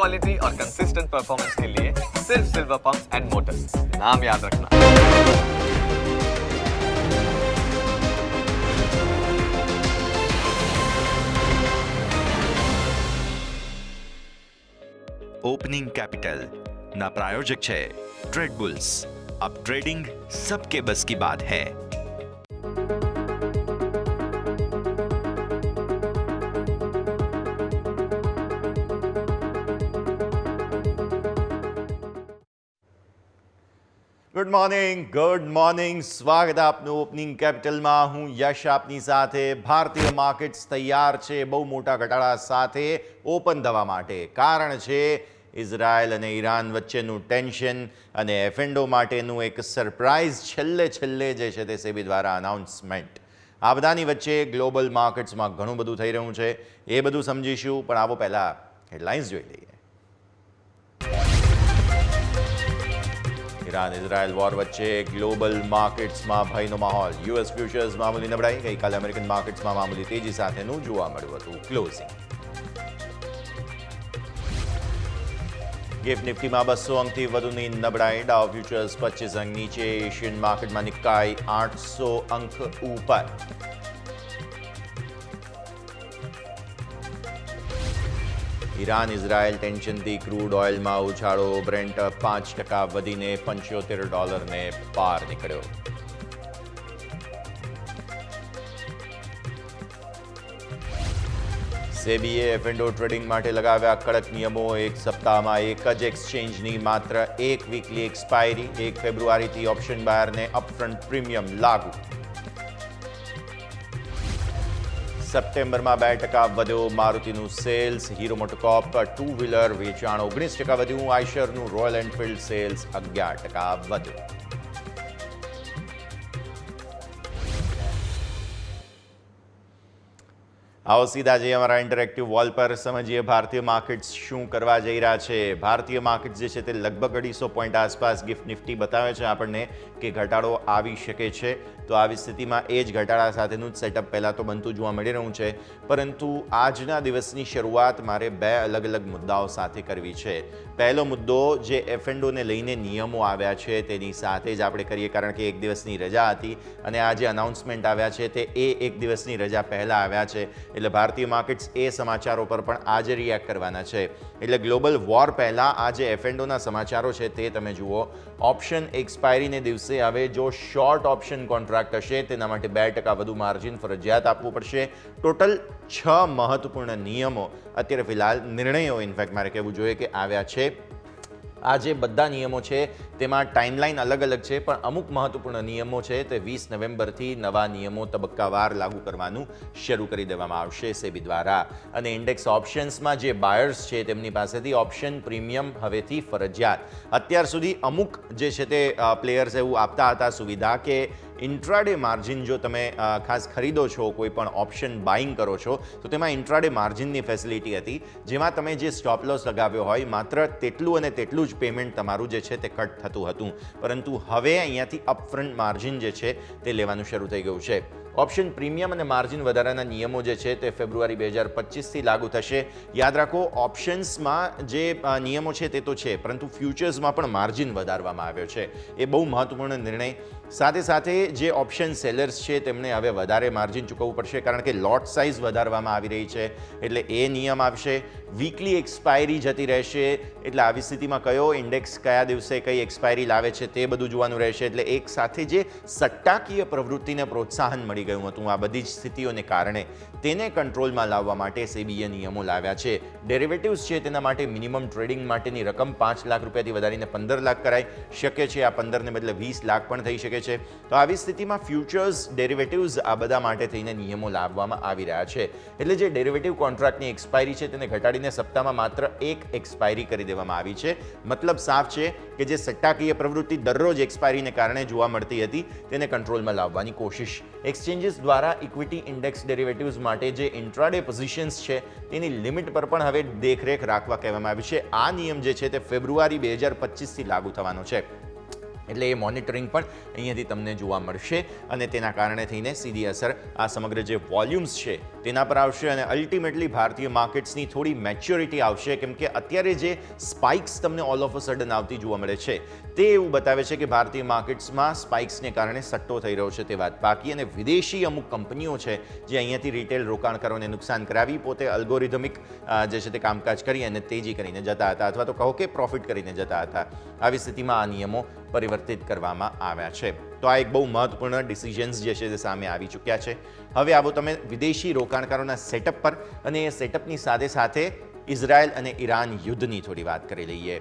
Quality और consistent performance के लिए सिर्फ सिल्वर पंप्स एंड मोटर्स, नाम याद रखना। ओपनिंग कैपिटल ना प्रायोजक है ट्रेड बुल्स। अब ट्रेडिंग सबके बस की बात है। ગુડ મોર્નિંગ સ્વાગત આપનું ઓપનિંગ કેપિટલમાં। હું યશ આપની સાથે। ભારતીય માર્કેટ્સ તૈયાર છે બહુ મોટા ઘટાડા સાથે ઓપન થવા માટે। કારણ છે ઇઝરાયલ અને ઈરાન વચ્ચેનું ટેન્શન અને એફએન્ડો માટેનું એક સરપ્રાઇઝ છેલ્લે જે છે તે સેબી દ્વારા અનાઉન્સમેન્ટ। આ બધાની વચ્ચે ગ્લોબલ માર્કેટ્સમાં ઘણું બધું થઈ રહ્યું છે, એ બધું સમજીશું। પણ આવો પહેલાં હેડલાઇન્સ જોઈ લઈએ। ઈરાન ઇઝરાયલ વોર વચ્ચે ગ્લોબલ માર્કેટ્સમાં ભયનો માહોલ। યુએસ ફ્યુચર્સ મામૂલી નબળાઈ। ગઈકાલે અમેરિકન માર્કેટ્સમાં મામૂલી તેજી સાથેનું જોવા મળ્યું હતું ક્લોઝિંગ। ગિફ્ટ નિફ્ટીમાં 200 અંકથી વધુની નબળાઈ। ડાઉ ફ્યુચર્સ 25 અંક નીચે। એશિયન માર્કેટમાં નિક્કાઈ 800 અંક ઉપર। ઈરાન ઇઝરાયલ ટેન્શનથી ક્રૂડ ઓઇલમાં ઉછાળો। બ્રેન્ટ 5% વધીને $75 પાર નીકળ્યો। સેબીએ એફએન્ડો ટ્રેડિંગ માટે લગાવ્યા કડક નિયમો। એક સપ્તાહમાં એક જ એક્સચેન્જની માત્ર એક વીકલી એક્સપાયરી। 1 ફેબ્રુઆરીથી ઓપ્શન બાયરને અપફ્રન્ટ પ્રીમિયમ લાગુ। સપ્ટેમ્બરમાં 2% વધ્યો મારુતિનું સેલ્સ। હીરો મોટોકોર્પ 2 વ્હીલર વેચાણ 19% વધ્યું। આઈશરનું રોયલ એનફિલ્ડ સેલ્સ 11% વધ્યું। આવો સીધા જઈએ અમારા ઇન્ટરેક્ટિવ વોલ પર, સમજીએ ભારતીય માર્કેટ્સ શું કરવા જઈ રહ્યા છે। ભારતીય માર્કેટ્સ જે છે તે લગભગ 250 પોઈન્ટ આસપાસ ગિફ્ટ નિફ્ટી બતાવે છે આપણને કે ઘટાડો આવી શકે છે। તો આવી સ્થિતિમાં એ જ ઘટાડા સાથેનું જ સેટઅપ પહેલાં તો બનતું જોવા મળી રહ્યું છે। પરંતુ આજના દિવસની શરૂઆત મારે 2 અલગ અલગ મુદ્દાઓ સાથે કરવી છે। પહેલો મુદ્દો જે એફએન્ડોને લઈને નિયમો આવ્યા છે તેની સાથે જ આપણે કરીએ, કારણ કે 1 દિવસની રજા હતી અને આ જે અનાઉન્સમેન્ટ આવ્યા છે તે 1 દિવસની રજા પહેલાં આવ્યા છે। એટલે ભારતીય માર્કેટ્સ એ સમાચારો પર પણ આજે રિએક્ટ કરવાના છે। એટલે ગ્લોબલ વોર પહેલાં આ જે એફએન્ડોના સમાચારો છે તે તમે જુઓ। ઓપ્શન એક્સપાયરીને દિવસે હવે જો શોર્ટ ઓપ્શન કોન્ટ્રાક્ટ હશે તેના માટે 2% વધુ માર્જિન ફરજિયાત આપવું પડશે। ટોટલ 6 મહત્વપૂર્ણ નિયમો અત્યારે ફિલહાલ નિર્ણયો ઇનફેક્ટ મારે કહેવું જોઈએ કે આવ્યા છે। આ જે બધા નિયમો છે તેમાં ટાઈમલાઈન અલગ અલગ છે, પણ અમુક મહત્વપૂર્ણ નિયમો છે તે 20 નવેમ્બરથી નવા નિયમો તબક્કાવાર લાગુ કરવાનું શરૂ કરી દેવામાં આવશે સેબી દ્વારા। અને ઇન્ડેક્સ ઓપ્શન્સમાં જે બાયર્સ છે તેમની પાસેથી ઓપ્શન પ્રીમિયમ હવેથી ફરજિયાત। અત્યાર સુધી અમુક જે છે તે પ્લેયર્સ એવું આપતા હતા સુવિધા કે ઇન્ટ્રાડે માર્જિન જો તમે ખાસ ખરીદો છો, કોઈ પણ ઓપ્શન બાઇંગ કરો છો તો તેમાં ઇન્ટ્રાડે માર્જિનની ફેસિલિટી હતી, જેમાં તમે જે સ્ટોપ લોસ લગાવ્યો હોય માત્ર તેટલું અને તેટલું જ પેમેન્ટ તમારું જે છે તે કટ થતું હતું। પરંતુ હવે અહીંયાથી અપફ્રન્ટ માર્જિન જે છે તે લેવાનું શરૂ થઈ ગયું છે। ઓપ્શન પ્રીમિયમ અને માર્જિન વધારાના નિયમો જે છે તે ફેબ્રુઆરી 2025થી લાગુ થશે। યાદ રાખો, ઓપ્શન્સમાં જે નિયમો છે તે તો છે, પરંતુ ફ્યુચર્સમાં પણ માર્જિન વધારવામાં આવ્યો છે। એ બહુ મહત્વપૂર્ણ નિર્ણય। સાથે સાથે જે ઓપ્શન સેલર્સ છે તેમને હવે વધારે માર્જિન ચૂકવવું પડશે, કારણ કે લોટ સાઇઝ વધારવામાં આવી રહી છે, એટલે એ નિયમ આવશે। વીકલી એક્સપાયરી જતી રહેશે, એટલે આવી સ્થિતિમાં કયો ઇન્ડેક્સ કયા દિવસે કઈ એક્સપાયરી લાવે છે તે બધું જોવાનું રહેશે। એટલે એક સાથે જે સટ્ટાકીય પ્રવૃત્તિને પ્રોત્સાહન મળી ગયું હતું આ બધી જ સ્થિતિઓને કારણે તેને કંટ્રોલમાં લાવવા માટે સેબીએ નિયમો લાવ્યા છે। ડેરિવેટિવ્સ છે તેના માટે મિનિમમ ટ્રેડિંગ માટેની રકમ 5 લાખ રૂપિયાથી વધારીને 15 લાખ કરાઈ શકે છે। આ 15ને બદલે 20 લાખ પણ થઈ શકે છે। તો આવી સ્થિતિમાં ફ્યુચર્સ, ડેરિવેટિવ્સ આ બધા માટે થઈને નિયમો લાવવામાં આવી રહ્યા છે। એટલે જે ડેરિવેટિવ કોન્ટ્રાક્ટની એક્સપાયરી છે તેને ઘટાડીને સપ્તાહમાં માત્ર 1 એક્સપાયરી કરી દેવામાં આવી છે। મતલબ સાફ છે કે જે સટ્ટાકીય પ્રવૃત્તિ દરરોજ એક્સપાયરીને કારણે જોવા મળતી હતી તેને કંટ્રોલમાં લાવવાની કોશિશ। એક્સચેન્જીસ દ્વારા ઇક્વિટી ઇન્ડેક્સ ડેરિવેટિવ્સ માટે જે ઇન્ટ્રાડે પોઝિશન્સ છે તેની લિમિટ પર પણ હવે દેખરેખ રાખવા કહેવામાં આવી છે। આ નિયમ જે છે તે ફેબ્રુઆરી 2025થી લાગુ થવાનો છે। એટલે એ મોનિટરિંગ પણ અહીંયાથી તમને જોવા મળશે અને તેના કારણે થઈને સીધી અસર આ સમગ્ર જે વોલ્યુમ્સ છે તેના પર આવશે અને અલ્ટિમેટલી ભારતીય માર્કેટ્સની થોડી મેચ્યોરિટી આવશે, કેમ કે અત્યારે જે સ્પાઇક્સ તમને ઓલ ઓફ અ સડન આવતી જોવા મળે છે તે એવું બતાવે છે કે ભારતીય માર્કેટ્સમાં સ્પાઇક્સને કારણે સટ્ટો થઈ રહ્યો છે તે વાત બાકી, અને વિદેશી અમુક કંપનીઓ છે જે અહીંયાથી રિટેલ રોકાણકારોને નુકસાન કરાવી પોતે અલ્ગોરિધમિક જે છે તે કામકાજ કરી અને તેજી કરીને જતા હતા, અથવા તો કહો કે પ્રોફિટ કરીને જતા હતા. આવી સ્થિતિમાં આ નિયમો પરિવર્તિત કરવામાં આવ્યા છે. તો આ એક બહુ મહત્વપૂર્ણ ડિસિઝન્સ જે છે તે સામે આવી ચૂક્યા છે. હવે આવો તમે વિદેશી રોકાણકારોના સેટઅપ પર અને એ સેટઅપની સાથે સાથે ઇઝરાયલ અને ઈરાન યુદ્ધની થોડી વાત કરી લઈએ.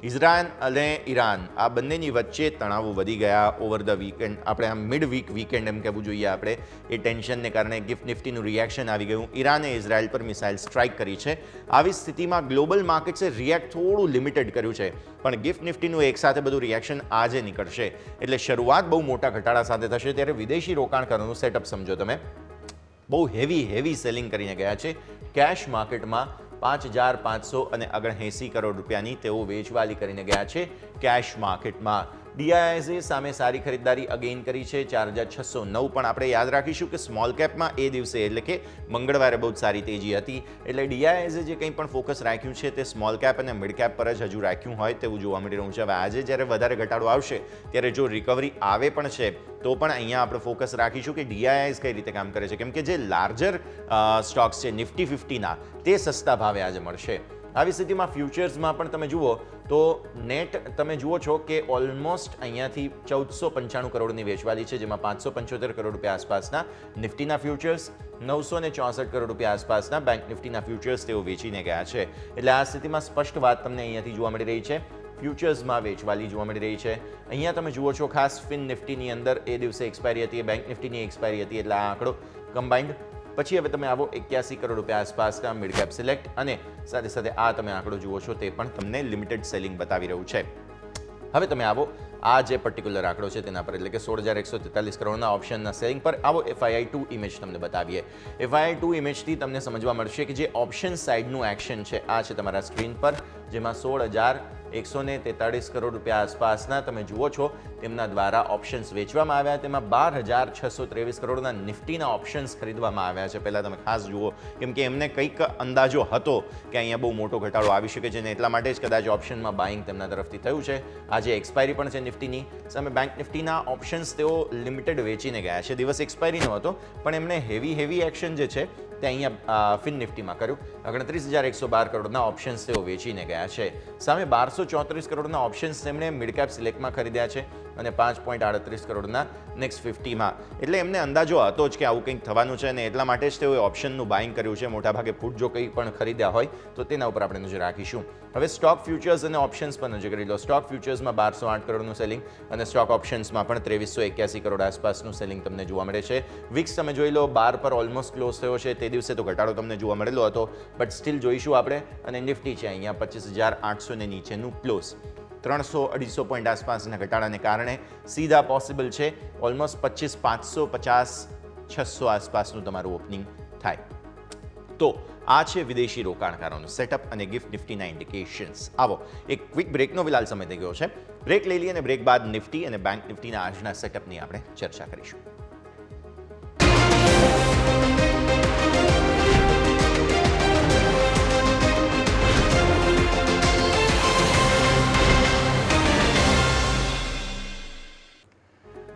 ઇઝરાયલ અને ઈરાન આ બંનેની વચ્ચે તણાવો વધી ગયા ઓવર ધ વીકેન્ડ, આપણે આમ મિડ વીકેન્ડ એમ કહેવું જોઈએ આપણે. એ ટેન્શનને કારણે ગિફ્ટ નિફ્ટીનું રિએક્શન આવી ગયું. ઈરાને ઇઝરાયલ પર મિસાઇલ સ્ટ્રાઇક કરી છે. આવી સ્થિતિમાં ગ્લોબલ માર્કેટ્સે રિએક્ટ થોડું લિમિટેડ કર્યું છે, પણ ગિફ્ટ નિફ્ટીનું એકસાથે બધું રિએક્શન આજે નીકળશે, એટલે શરૂઆત બહુ મોટા ઘટાડા સાથે થશે. ત્યારે વિદેશી રોકાણકારોનું સેટઅપ સમજો તમે, બહુ હેવી સેલિંગ કરીને ગયા છે. કેશ માર્કેટમાં 5,580 કરોડ રૂપિયાની તેઓ વેચવાલી કરીને ગયા છે. કેશ માર્કેટમાં ડીઆઈએસે સામે સારી ખરીદદારી અગેન કરી છે 4,609, પણ આપણે યાદ રાખીશું કે સ્મોલ કેપમાં એ દિવસે એટલે કે મંગળવારે બહુ સારી તેજી હતી, એટલે ડીઆઈએસે જે કંઈ પણ ફોકસ રાખ્યું છે તે સ્મોલ કેપ અને મિડ કેપ પર જ હજુ રાખ્યું હોય તેવું જોવા મળી રહ્યું છે. હવે આજે જ્યારે વધારે ઘટાડો આવશે ત્યારે જો રિકવરી આવે પણ છે તો પણ અહીંયા આપણે ફોકસ રાખીશું કે ડીઆઈએસ કઈ રીતે કામ કરે છે, કેમ કે જે લાર્જર સ્ટોક્સ છે નિફ્ટી 50ના તે સસ્તા ભાવે આજે મળશે. આવી સ્થિતિમાં ફ્યુચર્સમાં પણ તમે જુઓ તો નેટ તમે જુઓ છો કે ઓલમોસ્ટ અહીંયાથી 1495 કરોડની વેચવાલી છે, જેમાં 575 કરોડ રૂપિયા આસપાસના નિફ્ટીના ફ્યુચર્સ, 964 કરોડ રૂપિયા આસપાસના બેંક નિફ્ટીના ફ્યુચર્સ તેઓ વેચીને ગયા છે. એટલે આ સ્થિતિમાં સ્પષ્ટ વાત તમને અહીંયાથી જોવા મળી રહી છે. ફ્યુચર્સમાં વેચવાલી જોવા મળી રહી છે. અહીંયા તમે જુઓ છો ખાસ ફિન નિફ્ટીની અંદર એ દિવસે એક્સપાયરી હતી, બેંક નિફ્ટીની એક્સપાયરી હતી, એટલે આ આંકડો કમ્બાઇન્ડ. પછી હવે તમે આવો 81 કરોડ રૂપિયા આસપાસના મિડ કેપ સિલેક્ટ, અને સાથે સાથે આ તમે આંકડો જુઓ છો તે પણ તમને લિમિટેડ સેલિંગ બતાવી રહ્યું છે. હવે તમે આવો આ જે પર્ટિક્યુલર આંકડો છે તેના પર, એટલે કે 16,143 કરોડના ઓપ્શનના સેલિંગ પર આવો FII2 ઇમેજ તમને બતાવીએ. FII2 ઇમેજથી તમને સમજવા મળશે કે જે ઓપ્શન સાઇડનું એક્શન છે આ છે તમારા સ્ક્રીન પર, જેમાં 16,143 કરોડ રૂપિયા આસપાસના તમે જુઓ છો તેમના દ્વારા ઓપ્શન્સ વેચવામાં આવ્યા. તેમાં 12,623 કરોડના નિફ્ટીના ઓપ્શન્સ ખરીદવામાં આવ્યા છે. પહેલાં તમે ખાસ જુઓ, કેમ કે એમને કંઈક અંદાજો હતો કે અહીંયા બહુ મોટો ઘટાડો આવી શકે છે ને એટલા માટે જ કદાચ ઓપ્શનમાં બાઇંગ તેમના તરફથી થયું છે. આજે એક્સપાયરી પણ છે નિફ્ટીની સામે. બેંક નિફ્ટીના ઓપ્શન્સ તેઓ લિમિટેડ વેચીને ગયા છે. દિવસ એક્સપાયરીનો હતો પણ એમને હેવી એક્શન જે છે તે અહીંયા ફિન નિફ્ટીમાં કર્યું. 29,112 કરોડના ઓપ્શન્સ તેઓ વેચીને ગયા છે. સામે 1234 કરોડના ઓપ્શન્સ તેમણે મિડ કેપ સિલેક્ટમાં ખરીદ્યા છે અને 5.38 કરોડના નેક્સ્ટ 50માં. એટલે એમને અંદાજો હતો જ કે આવું કંઈક થવાનું છે અને એટલા માટે જ તેઓએ ઓપ્શનનું બાઇંગ કર્યું છે. મોટાભાગે પુટ જો કંઈ પણ ખરીદ્યા હોય તો તેના ઉપર આપણે નજર રાખીશું. હવે સ્ટોક ફ્યુચર્સ અને ઓપ્શન્સ પર નજર કરી લો. સ્ટોક ફ્યુચર્સમાં 1208 કરોડનું સેલિંગ અને સ્ટોક ઓપ્શન્સમાં પણ 2381 કરોડ આસપાસનું સેલિંગ તમને જોવા મળે છે. વિક્સ તમે જોઈ લો 12 પર ઓલમોસ્ટ ક્લોઝ થયો છે. તે દિવસે તો ઘટાડો તમને જોવા મળેલો હતો, બટ સ્ટીલ જોઈશું આપણે. અને નિફ્ટી છે અહીંયા 25,800 ને નીચેનું ક્લોઝ. 300-250 પોઈન્ટ આસપાસના ઘટાડાને કારણે સીધા પોસિબલ છે ઓલમોસ્ટ 25,550-600 આસપાસનું તમારું ઓપનિંગ થાય. તો આ છે વિદેશી રોકાણકારોનું સેટઅપ અને ગિફ્ટ નિફ્ટીના ઇન્ડિકેશન્સ. આવો એક ક્વિક બ્રેકનો વિલાલ સમય થઈ ગયો છે. બ્રેક લઈ લઈએ અને બ્રેક બાદ નિફ્ટી અને બેંક નિફ્ટીના આજના સેટઅપની આપણે ચર્ચા કરીશું.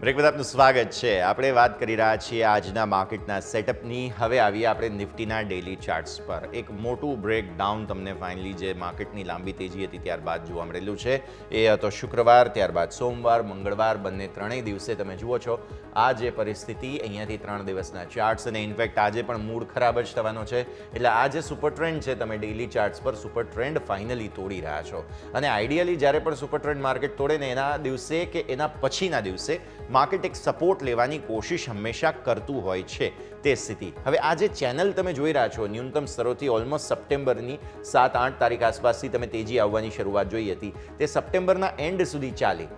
બ્રેક બાદ આપનું સ્વાગત છે. આપણે વાત કરી રહ્યા છીએ આજના માર્કેટના સેટઅપની. હવે આવીએ આપણે નિફ્ટીના ડેલી ચાર્ટ્સ પર. એક મોટું બ્રેકડાઉન તમને ફાઇનલી જે માર્કેટની લાંબી તેજી હતી ત્યારબાદ જોવા મળેલું છે. એ હતો શુક્રવાર, ત્યારબાદ સોમવાર, મંગળવાર, ત્રણેય દિવસે તમે જુઓ છો આ જે પરિસ્થિતિ અહીંયાથી 3 દિવસના ચાર્ટ્સ, અને ઇનફેક્ટ આજે પણ મૂડ ખરાબ જ થવાનો છે. એટલે આ જે સુપર ટ્રેન્ડ છે તમે ડેલી ચાર્ટ્સ પર સુપર ટ્રેન્ડ ફાઇનલી તોડી રહ્યા છો. અને આઈડિયલી જ્યારે પણ સુપર ટ્રેન્ડ માર્કેટ તોડે ને એના દિવસે કે એના પછીના દિવસે માર્કેટ એક સપોર્ટ લેવાની કોશિશ હંમેશા કરતું હોય છે તે સ્થિતિ. હવે આ જે ચેનલ તમે જોઈ રહ્યા છો ન્યૂનતમ સ્તરોથી ઓલમોસ્ટ સપ્ટેમ્બરની 7-8 તારીખ આસપાસથી તમે તેજી આવવાની શરૂઆત જોઈ હતી, તે સપ્ટેમ્બરના એન્ડ સુધી ચાલી.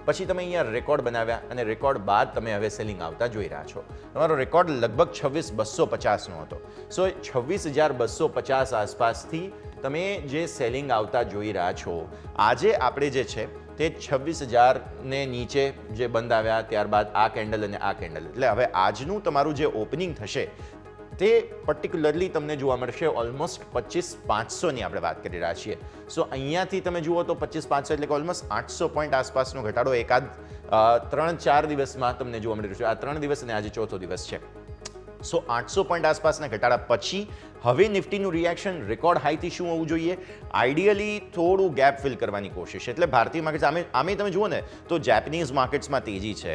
પછી તમે અહીંયા રેકોર્ડ બનાવ્યા અને રેકોર્ડ બાદ તમે હવે સેલિંગ આવતા જોઈ રહ્યા છો. તમારો રેકોર્ડ લગભગ 26,250નો હતો. સો 26,250 આસપાસથી તમે જે સેલિંગ આવતા જોઈ રહ્યા છો. આજે આપણે જે છે તે 26,000ને નીચે જે બંધ આવ્યા, ત્યારબાદ આ કેન્ડલ અને આ કેન્ડલ. એટલે હવે આજનું તમારું જે ઓપનિંગ થશે તે પર્ટિક્યુલરલી તમને જોવા મળશે ઓલમોસ્ટ 25,500ની આપણે વાત કરી રહ્યા છીએ. સો અહીંયાથી તમે જુઓ તો 25,500 એટલે કે ઓલમોસ્ટ 800 પોઈન્ટ આસપાસનો ઘટાડો એકાદ 3-4 દિવસમાં તમને જોવા મળી રહ્યો છે. આ 3 દિવસ અને આજે ચોથો દિવસ છે. સો 800 પોઈન્ટ આસપાસના ઘટાડા પછી હવે નિફ્ટીનું રિએક્શન રેકોર્ડ હાઈથી શું હોવું જોઈએ? આઈડિયલી થોડું ગેપ ફિલ કરવાની કોશિશ. એટલે ભારતીય માર્કેટ્સ આમે તમે જુઓ ને તો જેપનીઝ માર્કેટ્સમાં તેજી છે.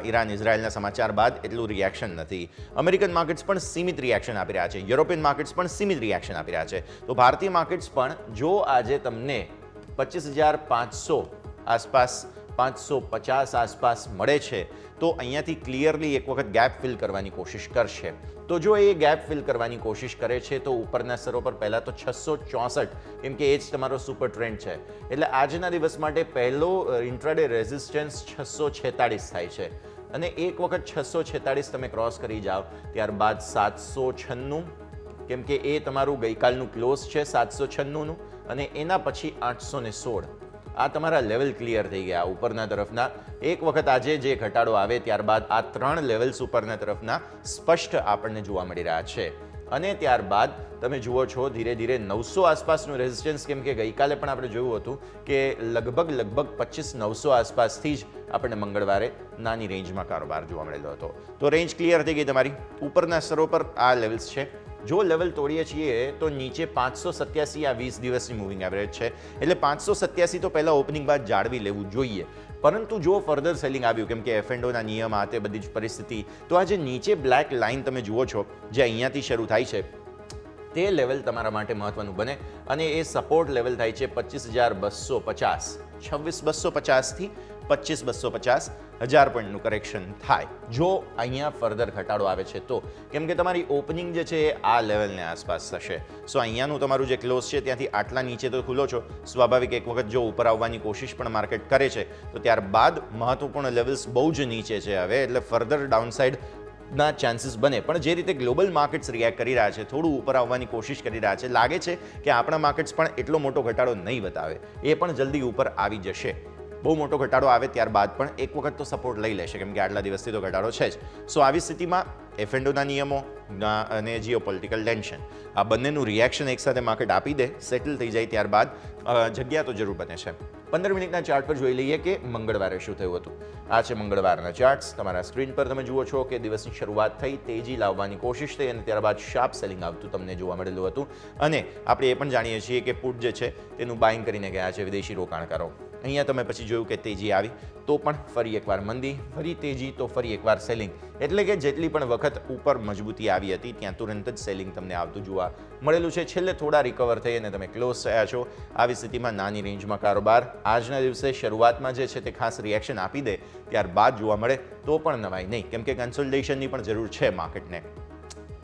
ઈરાન ઇઝરાયલના સમાચાર બાદ એટલું રિએક્શન નથી. અમેરિકન માર્કેટ્સ પણ સીમિત રિએક્શન આપી રહ્યા છે. યુરોપિયન માર્કેટ્સ પણ સીમિત રિએક્શન આપી રહ્યા છે. તો ભારતીય માર્કેટ્સ પણ જો આજે તમને 25,500 આસપાસ 550 આસપાસ મળે છે તો અહીંયાથી ક્લિયરલી એક વખત ગેપ ફિલ કરવાની કોશિશ કરશે. તો જો એ ગેપ ફિલ કરવાની કોશિશ કરે છે તો ઉપરના સ્તરો પર પહેલાં તો 664, કેમ કે એ જ તમારો સુપર ટ્રેન્ડ છે. એટલે આજના દિવસ માટે પહેલો ઇન્ટ્રાડે રેઝિસ્ટન્સ 646 થાય છે અને એક વખત 646 તમે ક્રોસ કરી જાઓ ત્યારબાદ 796, કેમ કે એ તમારું ગઈકાલનું ક્લોઝ છે 796નું, અને એના પછી 816. આ તમારા લેવલ ક્લિયર થઈ ગયા ઉપરના તરફના. એક વખત આજે જે ઘટાડો આવે ત્યારબાદ આ 3 લેવલ્સ ઉપરના તરફના સ્પષ્ટ આપણને જોવા મળી રહ્યા છે. અને ત્યારબાદ તમે જુઓ છો ધીરે ધીરે 900 આસપાસનું રેઝિસ્ટન્સ, કેમ કે ગઈકાલે પણ આપણે જોયું હતું કે લગભગ 25,900 આસપાસથી જ આપણને મંગળવારે નાની રેન્જમાં કારોબાર જોવા મળેલો હતો. તો રેન્જ ક્લિયર થઈ ગઈ તમારી. ઉપરના સ્તરો પર આ લેવલ્સ છે. જો લેવલ તોડીએ છીએ તો નીચે 587 આ 20 દિવસની મૂવિંગ એવરેજ છે. એટલે 587 તો પહેલાં ઓપનિંગ બાદ જાળવી લેવું જોઈએ. પરંતુ જો ફર્ધર સેલિંગ આવ્યું, કેમ કે એફએન્ડોના નિયમ આ તે બધી જ પરિસ્થિતિ, તો આ જે નીચે બ્લેક લાઇન તમે જુઓ છો જે અહીંયાથી શરૂ થાય છે તે લેવલ તમારા માટે મહત્વનું બને. અને એ સપોર્ટ લેવલ થાય છે 25,250, 26,250 થી 25,250, 1000 પોઈન્ટનું કરેક્શન થાય જો અહીંયા ફર્ધર ઘટાડો આવે છે તો. કેમ કે તમારી ઓપનિંગ જે છે એ આ લેવલને આસપાસ થશે. સો અહીંયાનું તમારું જે ક્લોઝ છે ત્યાંથી આટલા નીચે તો ખુલ્લો છો. સ્વાભાવિક એક વખત જો ઉપર આવવાની કોશિશ પણ માર્કેટ કરે છે તો ત્યારબાદ મહત્વપૂર્ણ લેવલ્સ બહુ જ નીચે છે હવે, એટલે ફર્ધર ડાઉનસાઇડ ના ચાન્સીસ બને. પણ જે રીતે ગ્લોબલ માર્કેટ્સ રિએક્ટ કરી રહ્યા છે, થોડું ઉપર આવવાની કોશિશ કરી રહ્યા છે, લાગે છે કે આપણા માર્કેટ્સ પણ એટલો મોટો ઘટાડો નહીં બતાવે. એ પણ જલ્દી ઉપર આવી જશે. બહુ મોટો ઘટાડો આવે ત્યારબાદ પણ એક વખત તો સપોર્ટ લઈ લેશે, કેમ કે આટલા દિવસથી તો ઘટાડો છે જ. સો આવી સ્થિતિમાં એફએન્ડોના નિયમો અને જીઓપોલિટિકલ ટેન્શન આ બંનેનું રિએક્શન એકસાથે માર્કેટ આપી દે, સેટલ થઈ જાય ત્યારબાદ જગ્યા તો જરૂર બને છે. 15 મિનિટના ચાર્ટ પર જોઈ લઈએ કે મંગળવારે શું થયું હતું. આ છે મંગળવારના ચાર્ટ્સ. તમારા સ્ક્રીન પર તમે જુઓ છો કે દિવસની શરૂઆત થઈ, તેજી લાવવાની કોશિશ થઈ અને ત્યારબાદ શાર્પ સેલિંગ આવતું તમને જોવા મળેલું હતું. અને આપણે એ પણ જાણીએ છીએ કે પુટ જે છે તેનું બાઇંગ કરીને ગયા છે વિદેશી રોકાણકારો. અહીંયા તમે પછી જોયું કે તેજી આવી તો પણ ફરી એકવાર મંદી, ફરી તેજી તો ફરી એકવાર સેલિંગ. એટલે કે જેટલી પણ વખત ઉપર મજબૂતી આવી હતી ત્યાં તુરંત જ સેલિંગ તમને આવતું જોવા મળેલું છે. છેલ્લે થોડા રિકવર થઈ અને તમે ક્લોઝ થયા છો. આવી સ્થિતિમાં નાની રેન્જમાં કારોબાર આજના દિવસે શરૂઆતમાં જે છે તે ખાસ રિએક્શન આપી દે ત્યારબાદ જોવા મળે તો પણ નવાઈ નહીં, કેમ કે કન્સોલિડેશનની પણ જરૂર છે માર્કેટને.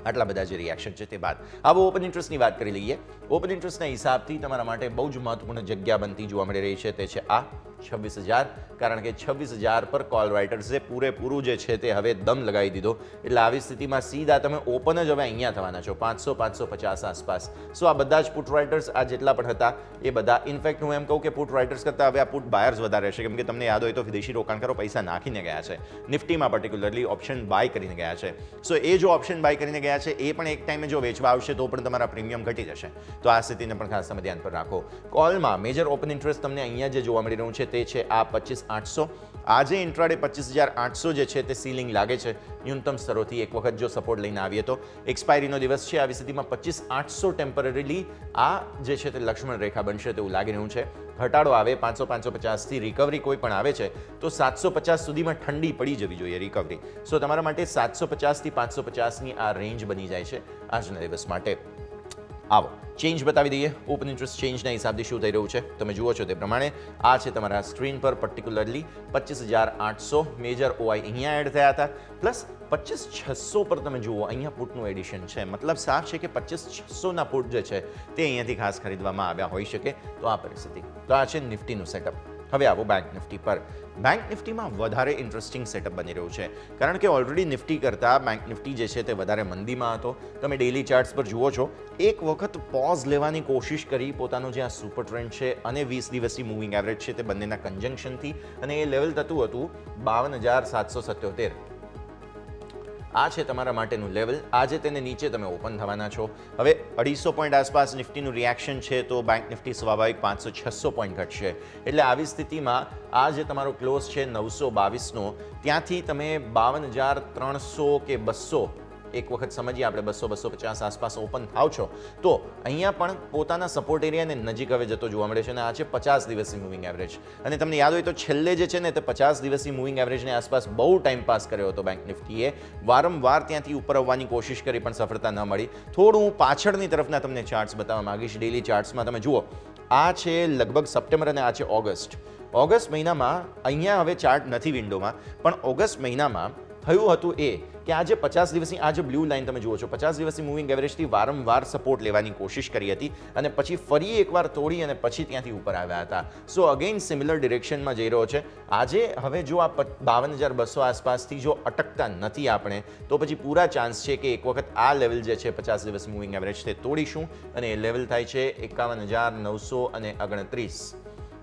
આટલા બધા જે રિએક્શન છે તે બાદ આવો ઓપન ઇન્ટરેસ્ટની વાત કરી લઈએ. ઓપન ઇન્ટરેસ્ટના હિસાબથી તમારા માટે બહુ જ મહત્વપૂર્ણ જગ્યા બનતી જોવા મળી રહી છે તે છે આ 26,000. કારણ કે 26,000 પર કોલ રાઇટર્સે પૂરેપૂરું જે છે તે હવે દમ લગાવી દીધો. એટલે આવી સ્થિતિમાં સીધા તમે ઓપન જ હવે અહીંયા થવાના છો 500, 550 આસપાસ. સો આ બધા જ પુટ રાઇટર્સ આ જેટલા પણ હતા એ બધા, ઇનફેક્ટ હું એમ કહું કે પુટ રાઇટર્સ કરતાં હવે આ પુટ બાયર્સ વધારે રહેશે, કેમ કે તમને યાદ હોય તો વિદેશી રોકાણકારો પૈસા નાખીને ગયા છે. નિફ્ટીમાં પર્ટિક્યુલરલી ઓપ્શન બાય કરીને ગયા છે. સો એ જો ઓપ્શન બાય કરીને ગયા છે એ પણ એક ટાઈમે જો વેચવા આવશે તો પણ તમારા પ્રીમિયમ ઘટી જશે. તો આ સ્થિતિને પણ ખાસ તમે ધ્યાન પર રાખો. કોલમાં મેજર ઓપન ઇન્ટરેસ્ટ તમને અહીંયા જે જોવા મળી રહ્યું છે તે છે આ 25,800. આજે ઇન્ટ્રાડે 25,800 જે છે તે સીલિંગ લાગે છે ન્યૂનતમ સ્તરોથી. એક વખત જો સપોર્ટ લઈને આવીએ તો એક્સપાયરીનો દિવસ છે. આવી સ્થિતિમાં 25,800 ટેમ્પરરીલી આ જે છે તે લક્ષ્મણ રેખા બનશે તેવું લાગી રહ્યું છે. ઘટાડો આવે 500, 550થી રિકવરી કોઈ પણ આવે છે તો 750 સુધીમાં ઠંડી પડી જવી જોઈએ રિકવરી. સો તમારા માટે 750 થી 550ની આ રેન્જ બની જાય છે આજના દિવસ માટે. આવો ચેન્જ બતાવી દઈએ. ઓપન ઇન્ટરેસ્ટ ચેન્જના હિસાબથી શું થઈ રહ્યું છે તમે જુઓ છો તે પ્રમાણે આ છે તમારા સ્ક્રીન પર પર્ટિક્યુલરલી 25,800 મેજર ઓઆઈ અહીંયા એડ થયા હતા, પ્લસ 25,600 પર તમે જુઓ અહીંયા પુટનું એડિશન છે. મતલબ સાફ છે કે 25,600ના પુટ જે છે તે અહીંયાથી ખાસ ખરીદવામાં આવ્યા હોઈ શકે. તો આ પરિસ્થિતિ. તો આ છે નિફ્ટીનું સેટઅપ. હવે આવો બેંક નિફ્ટી પર. બેંક નિફ્ટીમાં વધારે ઇન્ટરેસ્ટિંગ સેટઅપ બની રહ્યું છે, કારણ કે ઓલરેડી નિફ્ટી કરતાં બેંક નિફ્ટી જે છે તે વધારે મંદીમાં હતો. તમે ડેઇલી ચાર્ટ્સ પર જુઓ છો એક વખત પોઝ લેવાની કોશિશ કરી પોતાનો જે આ સુપર ટ્રેન્ડ છે અને 20 દિવસની મૂવિંગ એવરેજ છે તે બંનેના કન્જંક્શનથી, અને એ લેવલ થતું હતું 52,777. આ છે તમારા માટેનું લેવલ. આજે તેને નીચે તમે ઓપન થવાના છો. હવે 250 પોઈન્ટ આસપાસ નિફ્ટીનું રિએક્શન છે તો બેંક નિફ્ટી સ્વાભાવિક 500-600 પોઈન્ટ ઘટશે. એટલે આવી સ્થિતિમાં આ જે તમારો ક્લોઝ છે 922નો, ત્યાંથી તમે 52,300 કે 200 એક વખત સમજીએ આપણે 200-250 આસપાસ ઓપન થાવ છો તો અહીંયા પણ પોતાના સપોર્ટ એરિયાને નજીક હવે જતો જોવા મળે છે. અને આ છે 50 દિવસની મૂવિંગ એવરેજ. અને તમને યાદ હોય તો છેલ્લે જે છે ને તે 50 દિવસની મૂવિંગ એવરેજની આસપાસ બહુ ટાઈમ પાસ કર્યો હતો બેંક નિફ્ટીએ. વારંવાર ત્યાંથી ઉપર આવવાની કોશિશ કરી પણ સફળતા ન મળી. થોડું હું પાછળની તરફના તમને ચાર્ટ્સ બતાવવા માંગીશ. ડેલી ચાર્ટ્સમાં તમે જુઓ, આ છે લગભગ સપ્ટેમ્બર અને આ છે ઓગસ્ટ. ઓગસ્ટ મહિનામાં અહીંયા હવે ચાર્ટ નથી વિન્ડોમાં, પણ ઓગસ્ટ મહિનામાં થયું હતું એ કે આ જે 50 દિવસની આ જે બ્લુ લાઇન તમે જુઓ છો, 50 દિવસની મૂવિંગ એવરેજથી વારંવાર સપોર્ટ લેવાની કોશિશ કરી હતી અને પછી ફરી એકવાર તોડી અને પછી ત્યાંથી ઉપર આવ્યા હતા. સો અગેઇન સિમિલર ડિરેક્શનમાં જઈ રહ્યો છે. આજે હવે જો આ 52,200 આસપાસથી જો અટકતા નથી આપણે તો પછી પૂરા ચાન્સ છે કે એક વખત આ લેવલ જે છે 50 દિવસ મૂવિંગ એવરેજ તે તોડીશું અને એ લેવલ થાય છે 51,929.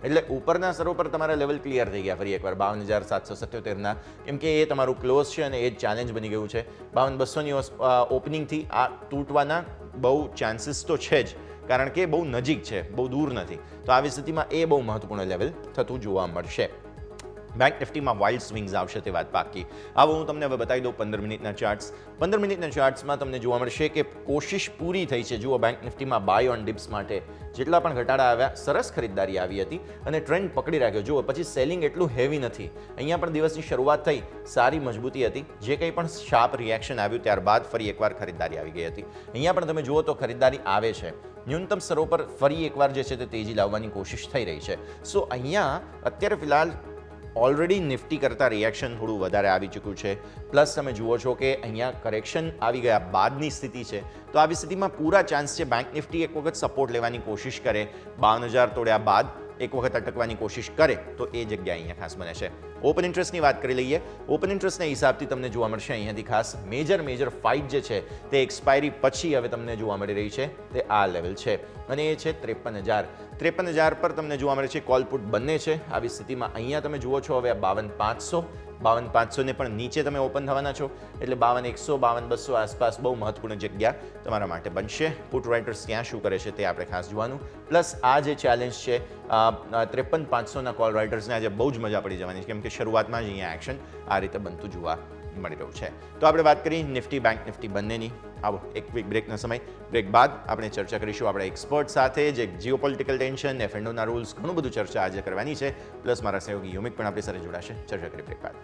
એટલે ઉપરના સ્તરો પર તમારા લેવલ ક્લિયર થઈ ગયા ફરી એકવાર 52,777ના, કેમ કે એ તમારું ક્લોઝ છે અને એ જ ચેલેન્જ બની ગયું છે. 52,200ની ઓપનિંગથી આ તૂટવાના બહુ ચાન્સીસ તો છે જ, કારણ કે બહુ નજીક છે, બહુ દૂર નથી. તો આવી સ્થિતિમાં એ બહુ મહત્વપૂર્ણ લેવલ થતું જોવા મળશે. બેંક નિફ્ટીમાં વાઇલ્ડ સ્વિંગ્સ આવશે તે વાત પાકી. આવો હું તમને હવે બતાવી દઉં 15 મિનિટના ચાર્ટ્સ. 15 મિનિટના ચાર્ટ્સમાં તમને જોવા મળશે કે કોશિશ પૂરી થઈ છે. જુઓ, બેંક નિફ્ટીમાં બાય ઓન ડિપ્સ માટે જેટલા પણ ઘટાડા આવ્યા, સરસ ખરીદદારી આવી હતી અને ટ્રેન્ડ પકડી રાખ્યો. જુઓ, પછી સેલિંગ એટલું હેવી નથી. અહીંયા પણ દિવસની શરૂઆત થઈ, સારી મજબૂતી હતી. જે કંઈ પણ શાર્પ રિએક્શન આવ્યું ત્યારબાદ ફરી એકવાર ખરીદદારી આવી ગઈ હતી. અહીંયા પણ તમે જુઓ તો ખરીદદારી આવે છે. ન્યૂનતમ સ્તરો પર ફરી એકવાર જે છે તે તેજી લાવવાની કોશિશ થઈ રહી છે. સો અહીંયા અત્યારે ફિલહાલ ઓલરેડી નિફ્ટી કરતાં રિએક્શન થોડું વધારે આવી ચૂક્યું છે. પ્લસ તમે જુઓ છો કે અહીંયા કરેક્શન આવી ગયા બાદની સ્થિતિ છે. તો આવી સ્થિતિમાં પૂરા ચાન્સ છે બેંક નિફ્ટી એક વખત સપોર્ટ લેવાની કોશિશ કરે, 52,000 તોડ્યા બાદ એક વખત અટકવાની કોશિશ કરે તો એ જગ્યા અહીંયા ખાસ બને છે. ઓપન ઇન્ટરેસ્ટની વાત કરી લઈએ. ઓપન ઇન્ટરેસ્ટના હિસાબથી તમને જોવા મળશે અહીંયાથી ખાસ મેજર ફાઇટ જે છે તે એક્સપાયરી પછી હવે તમને જોવા મળી રહી છે તે આ લેવલ છે અને એ છે 53,000. 53,000 પર તમને જોવા મળે છે કોલ પુટ બંને છે. આવી સ્થિતિમાં અહીંયા તમે જુઓ છો હવે 52,500ને પણ નીચે તમે ઓપન થવાના છો એટલે 52,100 52,200 આસપાસ બહુ મહત્વપૂર્ણ જગ્યા તમારા માટે બનશે. પુટ રાઇટર્સ ત્યાં શું કરે છે તે આપણે ખાસ જોવાનું. પ્લસ આ જે ચેલેન્જ છે 53,500ના કોલ રાઇટર્સને આજે બહુ જ મજા પડી જવાની છે, કેમ કે શરૂઆતમાં જ અહીંયા એક્શન આ રીતે બનતું જોવા મળી રહ્યું છે. તો આપણે વાત કરી નિફ્ટી બેંક નિફ્ટી બંનેની. આવો એક ક્વિક બ્રેકનો સમય. બ્રેક બાદ આપણે ચર્ચા કરીશું આપણા એક્સપર્ટ સાથે, જે જીઓપોલિટિકલ ટેન્શન, એફએનઓના રૂલ્સ, ઘણું બધું ચર્ચા આજે કરવાની છે. પ્લસ મારા સહયોગી યોમિક પણ આપણી સાથે જોડાશે. ચર્ચા કરી બ્રેક બાદ.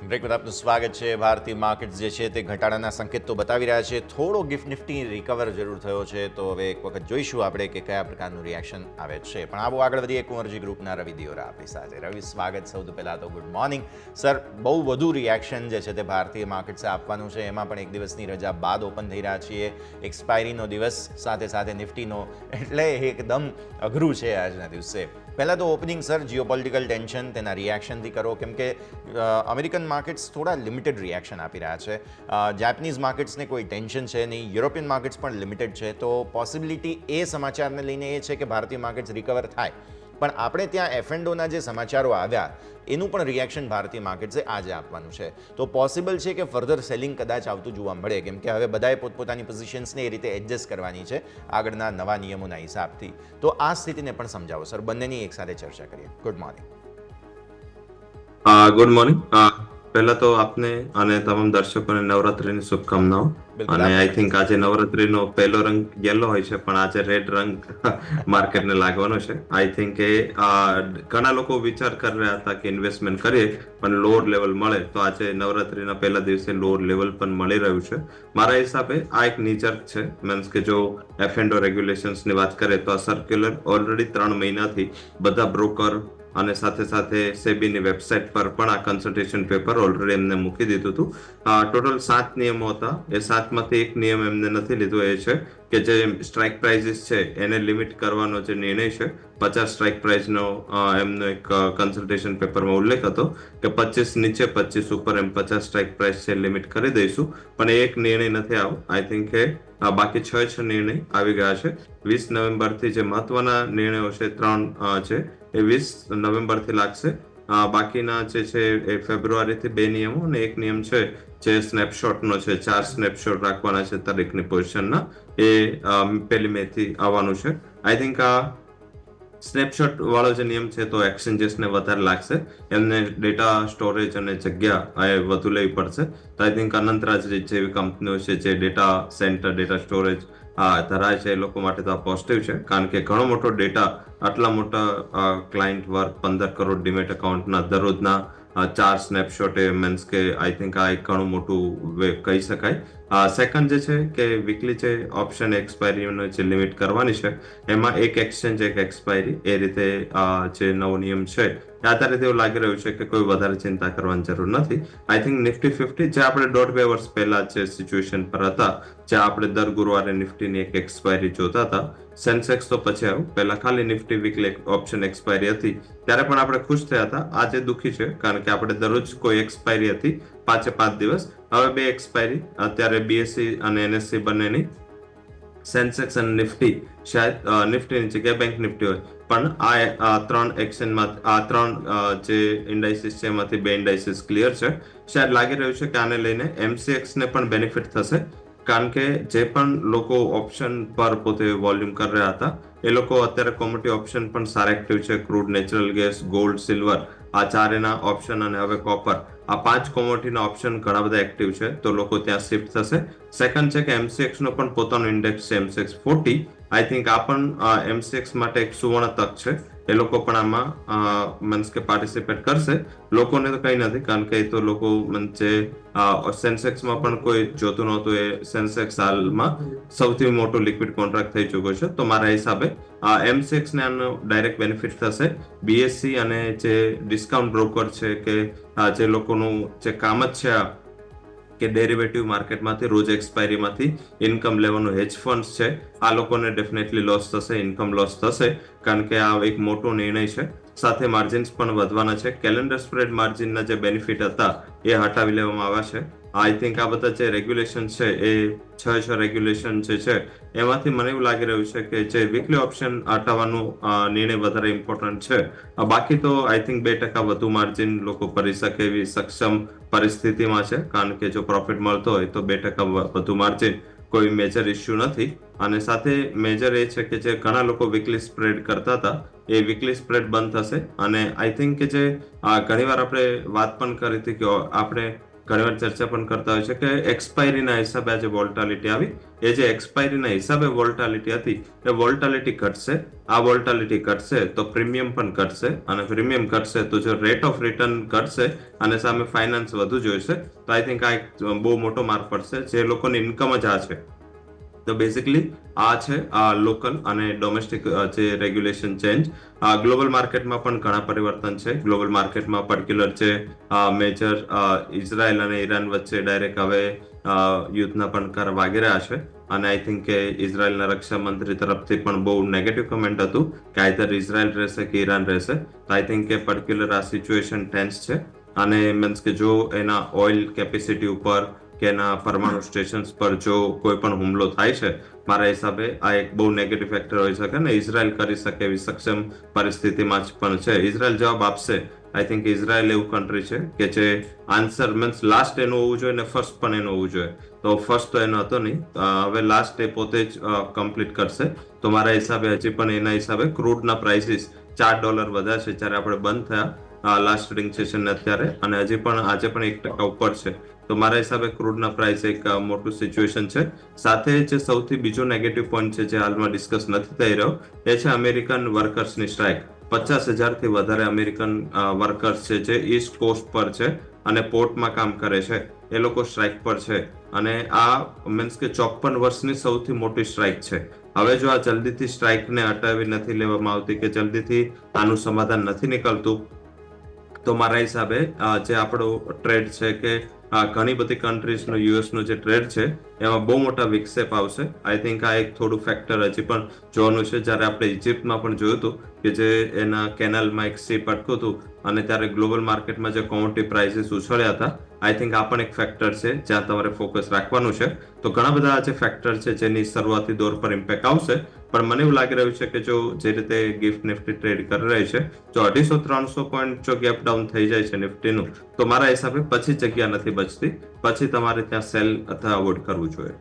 બ્રેક બાદ આપનું સ્વાગત છે. ભારતીય માર્કેટ્સ જે છે તે ઘટાડાના સંકેત તો બતાવી રહ્યા છે. થોડો ગિફ્ટ નિફ્ટી રિકવર જરૂર થયો છે. તો હવે એક વખત જોઈશું આપણે કે કયા પ્રકારનું રિએક્શન આવે છે. પણ આવો આગળ વધીએ. કુંવરજી ગ્રુપના રવિ દિયોરા આપણી સાથે. રવિ, સ્વાગત. સૌથી પહેલાં તો ગુડ મોર્નિંગ સર. બહુ વધુ રિએક્શન જે છે તે ભારતીય માર્કેટ્સે આપવાનું છે. એમાં પણ એક દિવસની રજા બાદ ઓપન થઈ રહ્યા છીએ. એક્સપાયરીનો દિવસ સાથે નિફ્ટીનો, એટલે એકદમ અઘરું છે આજના દિવસે. પહેલાં તો ઓપનિંગ સર જીઓપોલિટિકલ ટેન્શન તેના રિએક્શનથી કરો, કેમ કે અમેરિકન માર્કેટ્સ થોડા લિમિટેડ રિએક્શન આપી રહ્યા છે. જાપાનીઝ માર્કેટ્સને કોઈ ટેન્શન છે નહીં, યુરોપિયન માર્કેટ્સ પણ લિમિટેડ છે. તો પોસિબિલિટી એ સમાચારને લઈને એ છે કે ભારતીય માર્કેટ્સ રિકવર થાય. પણ આપણે ત્યાં એફએન્ડોના જે સમાચારો આવ્યા એનું પણ રિએક્શન ભારતીય માર્કેટ્સે આજે આપવાનું છે. તો પોસિબલ છે કે ફર્ધર સેલિંગ કદાચ આવતું જોવા મળે, કેમ કે હવે બધાએ પોતપોતાની પોઝિશન્સને એ રીતે એડજસ્ટ કરવાની છે આગળના નવા નિયમોના હિસાબથી. તો આ સ્થિતિને પણ સમજાવો સર. બંનેની એક સાથે ચર્ચા કરીએ. Good morning. Good morning. પહેલા તો આપને અને તમામ દર્શકોને નવરાત્રીની શુભકામનાઓ. અને આઈ થિંક આજે નવરાત્રીનો પહેલો રંગ યલો હોય છે, પણ આજે રેડ રંગ માર્કેટને લાગવાનો છે. આઈ થિંક એ ઘણા લોકો વિચાર કરી રહ્યા હતા કે ઇન્વેસ્ટમેન્ટ કરીએ પણ લોઅર લેવલ મળે, તો આજે નવરાત્રીના પહેલા દિવસે લોઅર લેવલ પણ મળી રહ્યું છે. મારા હિસાબે આ એક નીચર છે. મીન્સ કે જો એફએન્ડો રેગ્યુલેશન્સની વાત કરીએ તો આ સર્ક્યુલર ઓલરેડી 3 મહિનાથી બધા બ્રોકર અને સાથે સાથે સેબીની વેબસાઇટ પર પણ આ કન્સલ્ટેશન પેપર ઓલરેડી એમને મૂકી દીધું હતું. ટોટલ 7 નિયમો હતા. એ 7માંથી એક નિયમ એમને નથી લીધો, એ છે કે જે સ્ટ્રાઇક પ્રાઇઝીસ છે એને લિમિટ કરવાનો જે નિર્ણય છે, 50 સ્ટ્રાઇક પ્રાઇઝનો એમનો એક કન્સલ્ટેશન પેપરમાં ઉલ્લેખ હતો કે 25 નીચે 25 ઉપર એમ 50 સ્ટ્રાઇક પ્રાઇસ છે લિમિટ કરી દઈશું. પણ એ એક નિર્ણય નથી આવ્યો. આઈ થિંક કે બાકી 6 નિર્ણય આવી ગયા છે. 20 નવેમ્બરથી જે મહત્વના નિર્ણયો છે 3 છે એ 20 નવેમ્બરથી લાગશે. બાકીના જે છે એ ફેબ્રુઆરીથી 2 નિયમો અને એક નિયમ છે જે સ્નેપશોટનો છે, 4 સ્નેપશોટ રાખવાના છે તારીખની પોઝિશનના, એ 1 મે થી આવવાનું છે. આઈ થિંક આ સ્નેપશોટ વાળો જે નિયમ છે તો એક્સચેન્જીસને વધારે લાગશે, એમને ડેટા સ્ટોરેજ અને જગ્યા એ વધુ લેવી પડશે. તો આઈ થિંક અનંતરાજ જેવી કંપનીઓ છે જે ડેટા સેન્ટર, ડેટા સ્ટોરેજ ધરાય છે, એ લોકો માટે તો આ પોઝિટિવ છે, કારણ કે ઘણો મોટો ડેટા, આટલા મોટા ક્લાયન્ટ વર્ક, 15 કરોડ ડીમેટ એકાઉન્ટના દરરોજના 4 સ્નેપશોટ, એ મીન્સ કે આઈ થિંક આ એક ઘણું મોટું કહી શકાય. સેકન્ડ જે છે કે વીકલી જે ઓપ્શન એક્સપાયરીનો જે લિમિટ કરવાની છે એમાં એક એક્સચેન્જ એક એક્સપાયરી, એ રીતે જે નવો નિયમ છે આધારે એવું લાગી રહ્યું છે કે કોઈ વધારે ચિંતા કરવાની જરૂર નથી. આઈ થિંક નિફ્ટી 50 જે આપણે 1.5-2 વર્ષ પહેલા જે સિચ્યુએશન પર હતા, જ્યાં આપણે દર ગુરુવારે નિફ્ટીની એક એક્સપાયરી જોતા હતા, સેન્સેક્સ તો પછી આવ્યું, પહેલા ખાલી નિફ્ટી વીકલી ઓપ્શન એક્સપાયરી હતી ત્યારે પણ આપણે ખુશ થયા હતા. આજે દુઃખી છે કારણ કે આપણે દરરોજ કોઈ એક્સપાયરી હતી 5 દિવસ, હવે 2 એક્સપાયરી, અત્યારે બીએસસી અને એનએસસી બંનેની, સેન્સેક્સ અને નિફ્ટી, શાયદ નિફ્ટીની જગ્યાએ બેંક નિફ્ટી હોય, પણ આ 3 એક્શનમાં આ 3 જે ઇન્ડાઇસીસ છે એમાંથી 2 ઇન્ડાઇસીસ ક્લિયર છે. શાયદ લાગી રહ્યું છે કે આને લઈને એમસીએક્સ ને પણ બેનિફિટ થશે, કારણ કે જે પણ લોકો ઓપ્શન પર પોતે વોલ્યુમ કરી રહ્યા હતા એ લોકો અત્યારે કોમોડિટી ઓપ્શન પણ સારા એક્ટિવ છે. Crude, natural gas, gold, silver, આ 4 ઓપ્શન અને હવે કોપર, આ 5 કોમોડિટીના ઓપ્શન ઘણા બધા એક્ટિવ છે, તો લોકો ત્યાં શિફ્ટ થશે. સેકન્ડ છે કે એમસીએક્સ નો પણ પોતાનો ઇન્ડેક્સ છે, એમસીએક્સ 40. આઈ થિંક આ પણ એમસીએક્સ માટે એક સુવર્ણ તક છે, એ લોકો પણ આમાં મીન્સ કે પાર્ટિસિપેટ કરશે. લોકોને તો કંઈ નથી, કારણ કે એ તો લોકો જે સેન્સેક્સમાં પણ કોઈ જોતું નહોતું, એ સેન્સેક્સ હાલમાં સૌથી મોટો લિક્વિડ કોન્ટ્રાક્ટ થઈ ચૂક્યો છે, તો મારા હિસાબે એમસીએક્સ ને આનો ડાયરેક્ટ બેનિફિટ થશે. બીએસસી અને જે ડિસ્કાઉન્ટ બ્રોકર છે કે જે લોકોનું જે કામ જ છે કે ડેરિવેટિવ માર્કેટમાંથી રોજ એક્સપાયરીમાંથી ઇન્કમ લેવાનું હેજ ફંડ્સ છે, આ લોકોને ડેફિનેટલી લોસ થશે, ઇન્કમ લોસ થશે, કારણ કે આ એક મોટો નિર્ણય છે. સાથે માર્જિન્સ પણ વધવાના છે. કેલેન્ડર સ્પ્રેડ માર્જિનના જે બેનિફિટ હતા એ હટાવી લેવામાં આવ્યા છે. આઈ થિંક આ બધા જે રેગ્યુલેશન છે એ 6 રેગ્યુલેશન જે છે એમાંથી મને એવું લાગી રહ્યું છે કે જે વીકલી ઓપ્શન હટાવવાનું નિર્ણય વધારે ઇમ્પોર્ટન્ટ છે. બાકી તો આઈ થિંક 2% વધુ માર્જિન લોકો કરી શકે એવી સક્ષમ પરિસ્થિતિમાં છે, કારણ કે જો પ્રોફિટ મળતો હોય તો 2% વધુ માર્જિન કોઈ મેજર ઇસ્યુ નથી. અને સાથે મેજર એ છે કે જે ઘણા લોકો વીકલી સ્પ્રેડ કરતા હતા એ વીકલી સ્પ્રેડ બંધ થશે. અને આઈ થિંક કે જે ઘણીવાર આપણે વાત પણ કરી હતી કે આપણે ઘણીવાર ચર્ચા પણ કરતા હોય છે કે એક્સપાયરીના હિસાબે આજે વોલ્ટાલિટી આવી, એ જે એક્સપાયરીના હિસાબે વોલ્ટાલિટી હતી એ વોલ્ટાલિટી ઘટશે. આ વોલ્ટાલિટી ઘટશે તો પ્રીમિયમ પણ ઘટશે, અને પ્રીમિયમ ઘટશે તો જો રેટ ઓફ રિટર્ન ઘટશે અને સામે ફાઇનાન્સ વધુ જોઈશે, તો આઈ થિંક આ એક બહુ મોટો માર પડશે. જે લોકોની ઇન્કમ જ આ છે, તો બેઝિકલી આ છે લોકલ અને ડોમેસ્ટિક જે રેગ્યુલેશન ચેન્જ. ગ્લોબલ માર્કેટમાં પણ ઘણા પરિવર્તન છે. ગ્લોબલ માર્કેટમાં પર્ટિક્યુલર છે મેજર ઇઝરાયલ અને ઈરાન વચ્ચે ડાયરેક્ટ હવે યુદ્ધના પણ કર વાગી રહ્યા છે. અને આઈ થિંક કે ઇઝરાયલના રક્ષા મંત્રી તરફથી પણ બહુ નેગેટિવ કમેન્ટ હતું કે આઈધર ઇઝરાયલ રહેશે કે ઈરાન રહેશે. તો આઈ થિંક કે પર્ટિક્યુલર આ સિચ્યુએશન ટેન્સ છે, અને મીન્સ કે જો એના ઓઇલ કેપેસિટી ઉપર કે એના પરમાણુ સ્ટેશન્સ પર જો કોઈ પણ હુમલો થાય છે, મારા હિસાબે આ એક બહુ નેગેટિવ ફેક્ટર હોઈ શકે ને ઇઝરાયલ કરી શકે એવી સક્ષમ પરિસ્થિતિમાં જ પણ છે. ઇઝરાયલ જવાબ આપશે. આઈ થિંક ઇઝરાયલ એવું કન્ટ્રી છે કે જે આન્સર મીન્સ લાસ્ટ એનું હોવું જોઈએ ને ફર્સ્ટ પણ એનું હોવું જોઈએ, તો ફર્સ્ટ તો એનો હતો નહીં, હવે લાસ્ટ એ પોતે જ કમ્પ્લીટ કરશે. તો મારા હિસાબે હજી પણ એના હિસાબે ક્રૂડના પ્રાઇસીસ $4 વધ્યા છે જ્યારે આપણે બંધ થયા લાસ્ટ ટ્રેડિંગ સેશન અત્યારે, અને હજી પણ આજે પણ 1% ઉપર છે. તો મારા હિસાબે ક્રૂડના પ્રાઇસ એક મોટું સિચ્યુએશન છે. સાથે જે સૌથી બીજો નેગેટિવ પોઈન્ટ છે જે હાલમાં ડિસ્કસ નથી થઈ રહ્યો એ છે અમેરિકન વર્કર્સની સ્ટ્રાઇક. 50,000થી વધારે અમેરિકન વર્કર્સ છે જે ઈસ્ટ કોસ્ટ પર છે અને પોર્ટમાં કામ કરે છે, એ લોકો સ્ટ્રાઇક પર છે. અને આ મીન્સ કે 54 વર્ષની સૌથી મોટી સ્ટ્રાઇક છે. હવે જો આ જલ્દીથી સ્ટ્રાઇકને હટાવી નથી લેવામાં આવતી કે જલ્દીથી આનું સમાધાન નથી નીકળતું, તો મારા હિસાબે જે આપણો ટ્રેડ છે કે ઘણી બધી કન્ટ્રીઝનો યુએસનો જે ટ્રેડ છે એમાં બહુ મોટા વિક્ષેપ આવશે. આઈ થિંક આ એક થોડું ફેક્ટર હજી પણ જોવાનું છે. જ્યારે આપણે ઇજિપ્તમાં પણ જોયું હતું કે જે એના કેનાલમાં એક શિપ અટકું હતું અને ત્યારે ગ્લોબલ માર્કેટમાં જે કોમોડિટી પ્રાઇસીસ ઉછળ્યા હતા, આઈ થિંક આ પણ એક ફેક્ટર છે જ્યાં તમારે ફોકસ રાખવાનું છે. તો ઘણા બધા જે ફેક્ટર છે જેની શરૂઆતી દોર પર ઇમ્પેક્ટ આવશે, પણ મને એવું લાગી રહ્યું છે કે જો જે રીતે ગિફ્ટ નિફ્ટી ટ્રેડ કરી રહી છે, જો 250-300 પોઈન્ટ જો ગેપ ડાઉન થઈ જાય છે નિફ્ટીનું, તો મારા હિસાબે પછી જગ્યા નથી બચતી, પછી તમારે ત્યાં સેલ અથવા અવોઇડ કરવું જોઈએ.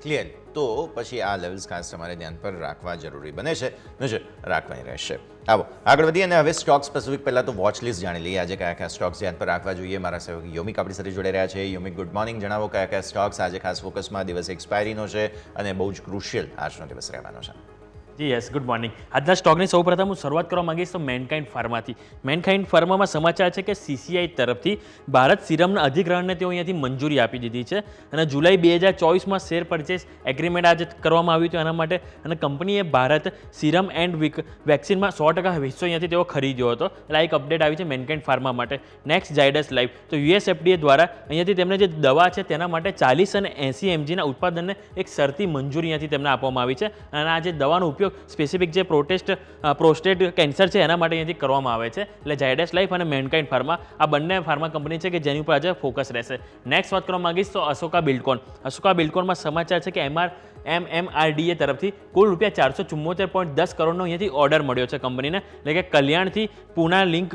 ક્લિયર. તો પછી આ લેવલ્સ ખાસ તમારે ધ્યાન પર રાખવા જરૂરી બને છે, નજર રાખવાની રહેશે. આવો આગળ વધીએ અને હવે સ્ટોક સ્પેસિફિક પહેલાં તો વોચ લિસ્ટ જાણી લઈએ. આજે કયા કયા સ્ટોક્સ ધ્યાન પર રાખવા જોઈએ. મારા સહયોગી યોમિક આપણી સાથે જોડાઈ રહ્યા છે. યોમિક, ગુડ મોર્નિંગ. જણાવો કયા કયા સ્ટોક્સ આજે ખાસ ફોકસમાં, દિવસ એક્સપાયરીનો છે અને બહુ જ ક્રુશિયલ આજનો દિવસ રહેવાનો છે. જી યસ, ગુડ મોર્નિંગ. આજના સ્ટોકની સૌપ્રથમ હું શરૂઆત કરવા માંગીશ તો મેનકાઇન્ડ ફાર્માથી. મેનકાઇન્ડ ફાર્મામાં સમાચાર છે કે સીસીઆઈ તરફથી ભારત સિરમના અધિગ્રહણને તેઓ અહીંયાથી મંજૂરી આપી દીધી છે અને જુલાઈ 2024માં શેર પરચેસ એગ્રીમેન્ટ આજે કરવામાં આવ્યું હતું એના માટે, અને કંપનીએ ભારત સિરમ એન્ડ વેક્સિનમાં 100% હિસ્સો અહીંયાથી તેઓ ખરીદ્યો હતો. એટલે આ એક અપડેટ આવી છે મેનકાઇન્ડ ફાર્મા માટે. Next Zydus life. તો યુએસ FDA દ્વારા અહીંયાથી તેમને જે દવા છે તેના માટે 40 અને 80 mgના ઉત્પાદનને એક શરતી મંજૂરી અહીંયાથી તેમને આપવામાં આવી છે અને આ જે દવાનો ઉપયોગ સ્પેસિફિક જે પ્રોસ્ટેટ કેન્સર છે એના માટે અહીંયાથી કરવામાં આવે છે. એટલે ઝાયડસ લાઈફ અને મેનકાઇન્ડ ફાર્મા આ બંને ફાર્મા કંપની છે કે જેની ઉપર આજે ફોકસ રહેશે. નેક્સ્ટ વાત કરવા માંગીશ તો અશોકા બિલ્ડકોન. અશોકા બિલ્ડકોનમાં સમાચાર છે કે MMRDA તરફથી કુલ ₹474.10 કરોડનો અહીંયાથી ઓર્ડર મળ્યો છે કંપનીને. એટલે કે કલ્યાણથી પૂના લિંક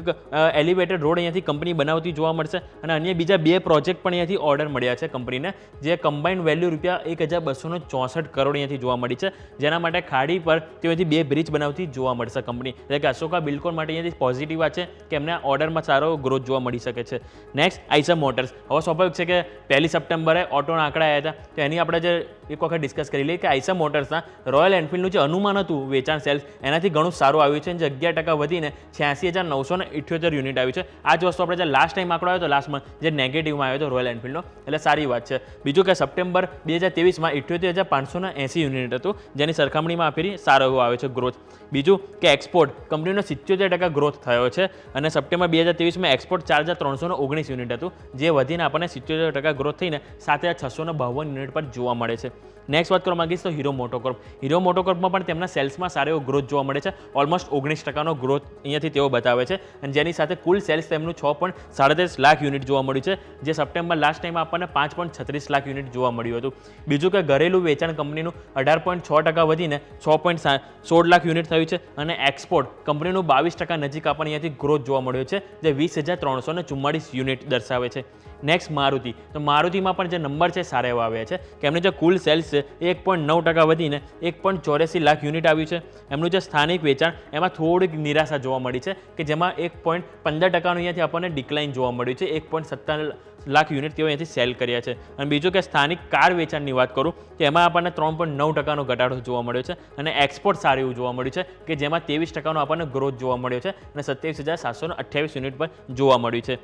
એલિવેટેડ રોડ અહીંયાથી કંપની બનાવતી જોવા મળશે અને અન્ય બીજા 2 પ્રોજેક્ટ પણ અહીંયાથી ઓર્ડર મળ્યા છે કંપનીને, જે કમ્બાઇન્ડ વેલ્યુ ₹1,264 કરોડ અહીંયાથી જોવા મળી છે, જેના માટે ખાડી પર તેઓથી 2 બ્રિજ બનાવતી જોવા મળશે કંપની. એટલે કે અશોકા બિલ્ડકોન માટે અહીંયાથી પોઝિટિવ વાત છે કે એમને ઓર્ડરમાં સારો ગ્રોથ જોવા મળી શકે છે. Next Eicher motors. હવે સ્વાભાવિક છે કે 1 સપ્ટેમ્બરે ઓટોના આંકડા આવ્યા હતા, તો એની આપણે જે એક વખત ડિસ્કસ કરી લઈએ કે આઈસર મોટર્સના રોયલ એનફિલ્ડનું જે અનુમાન હતું વેચાણ સેલ્સ એનાથી ઘણું સારું આવ્યું છે, જે 11% વધીને 86,978 યુનિટ આવ્યું છે. આ જ વસ્તુ આપણે જે લાસ્ટ ટાઈમ આંકડો આવ્યો હતો લાસ્ટ મંથ જે નેગેટિવમાં આવ્યો હતો રોયલ એનફિલ્ડનો, એટલે સારી વાત છે. બીજું કે સપ્ટેમ્બર 2023માં 78,580 યુનિટ હતું, જેની સરખામણીમાં આ ફેરી સારો એવો આવ્યો છે ગ્રોથ. બીજું કે એક્સપોર્ટ કંપનીનો 77% ગ્રોથ થયો છે અને સપ્ટેમ્બર 2023માં એક્સપોર્ટ 4,319 યુનિટ હતું, જે વધીને આપણને 77% ગ્રોથ થઈને 7,652 યુનિટ પર જોવા મળે છે. નેક્સ્ટ વાત કરવા માંગીશ તો હીરો મોટોકોર્પ. હીરો મોટોકોર્પમાં પણ તેમના સેલ્સમાં સારો એવો ગ્રોથ જોવા મળે છે. ઓલમોસ્ટ 19% ગ્રોથ અહીંયાથી તેઓ બતાવે છે અને જેની સાથે કુલ સેલ્સ તેમનું 6.37 લાખ યુનિટ જોવા મળ્યું છે, જે સપ્ટેમ્બર લાસ્ટ ટાઈમ આપણને 5.36 લાખ યુનિટ જોવા મળ્યું હતું. બીજું કે ઘરેલું વેચાણ કંપનીનું 18.6% વધીને 6.16 લાખ યુનિટ થયું છે અને એક્સપોર્ટ કંપનીનું 22% નજીક આપણને અહીંયાથી ગ્રોથ જોવા મળ્યો છે, જે 20,344 યુનિટ દર્શાવે છે. નેક્સ્ટ મારુતિ. તો મારુતિમાં પણ જે નંબર છે સારા એવા આવ્યા છે કે એમની જે કુલ સેલ્સ છે 1.9% વધીને 1.84 લાખ યુનિટ આવ્યું છે. એમનું જે સ્થાનિક વેચાણ એમાં થોડીક નિરાશા જોવા મળી છે કે જેમાં 1.15% અહીંયાથી આપણને ડિક્લાઇન જોવા મળ્યું છે. 1.57 લાખ યુનિટ તેઓ અહીંયાથી સેલ કર્યા છે. અને બીજું કે સ્થાનિક કાર વેચાણની વાત કરું તો એમાં આપણને 3.9%નો ઘટાડો જોવા મળ્યો છે અને એક્સપોર્ટ સારું એવું જોવા મળ્યું છે કે જેમાં 23%નો આપણને ગ્રોથ જોવા મળ્યો છે અને 27,728 યુનિટ પર જોવા મળ્યું છે.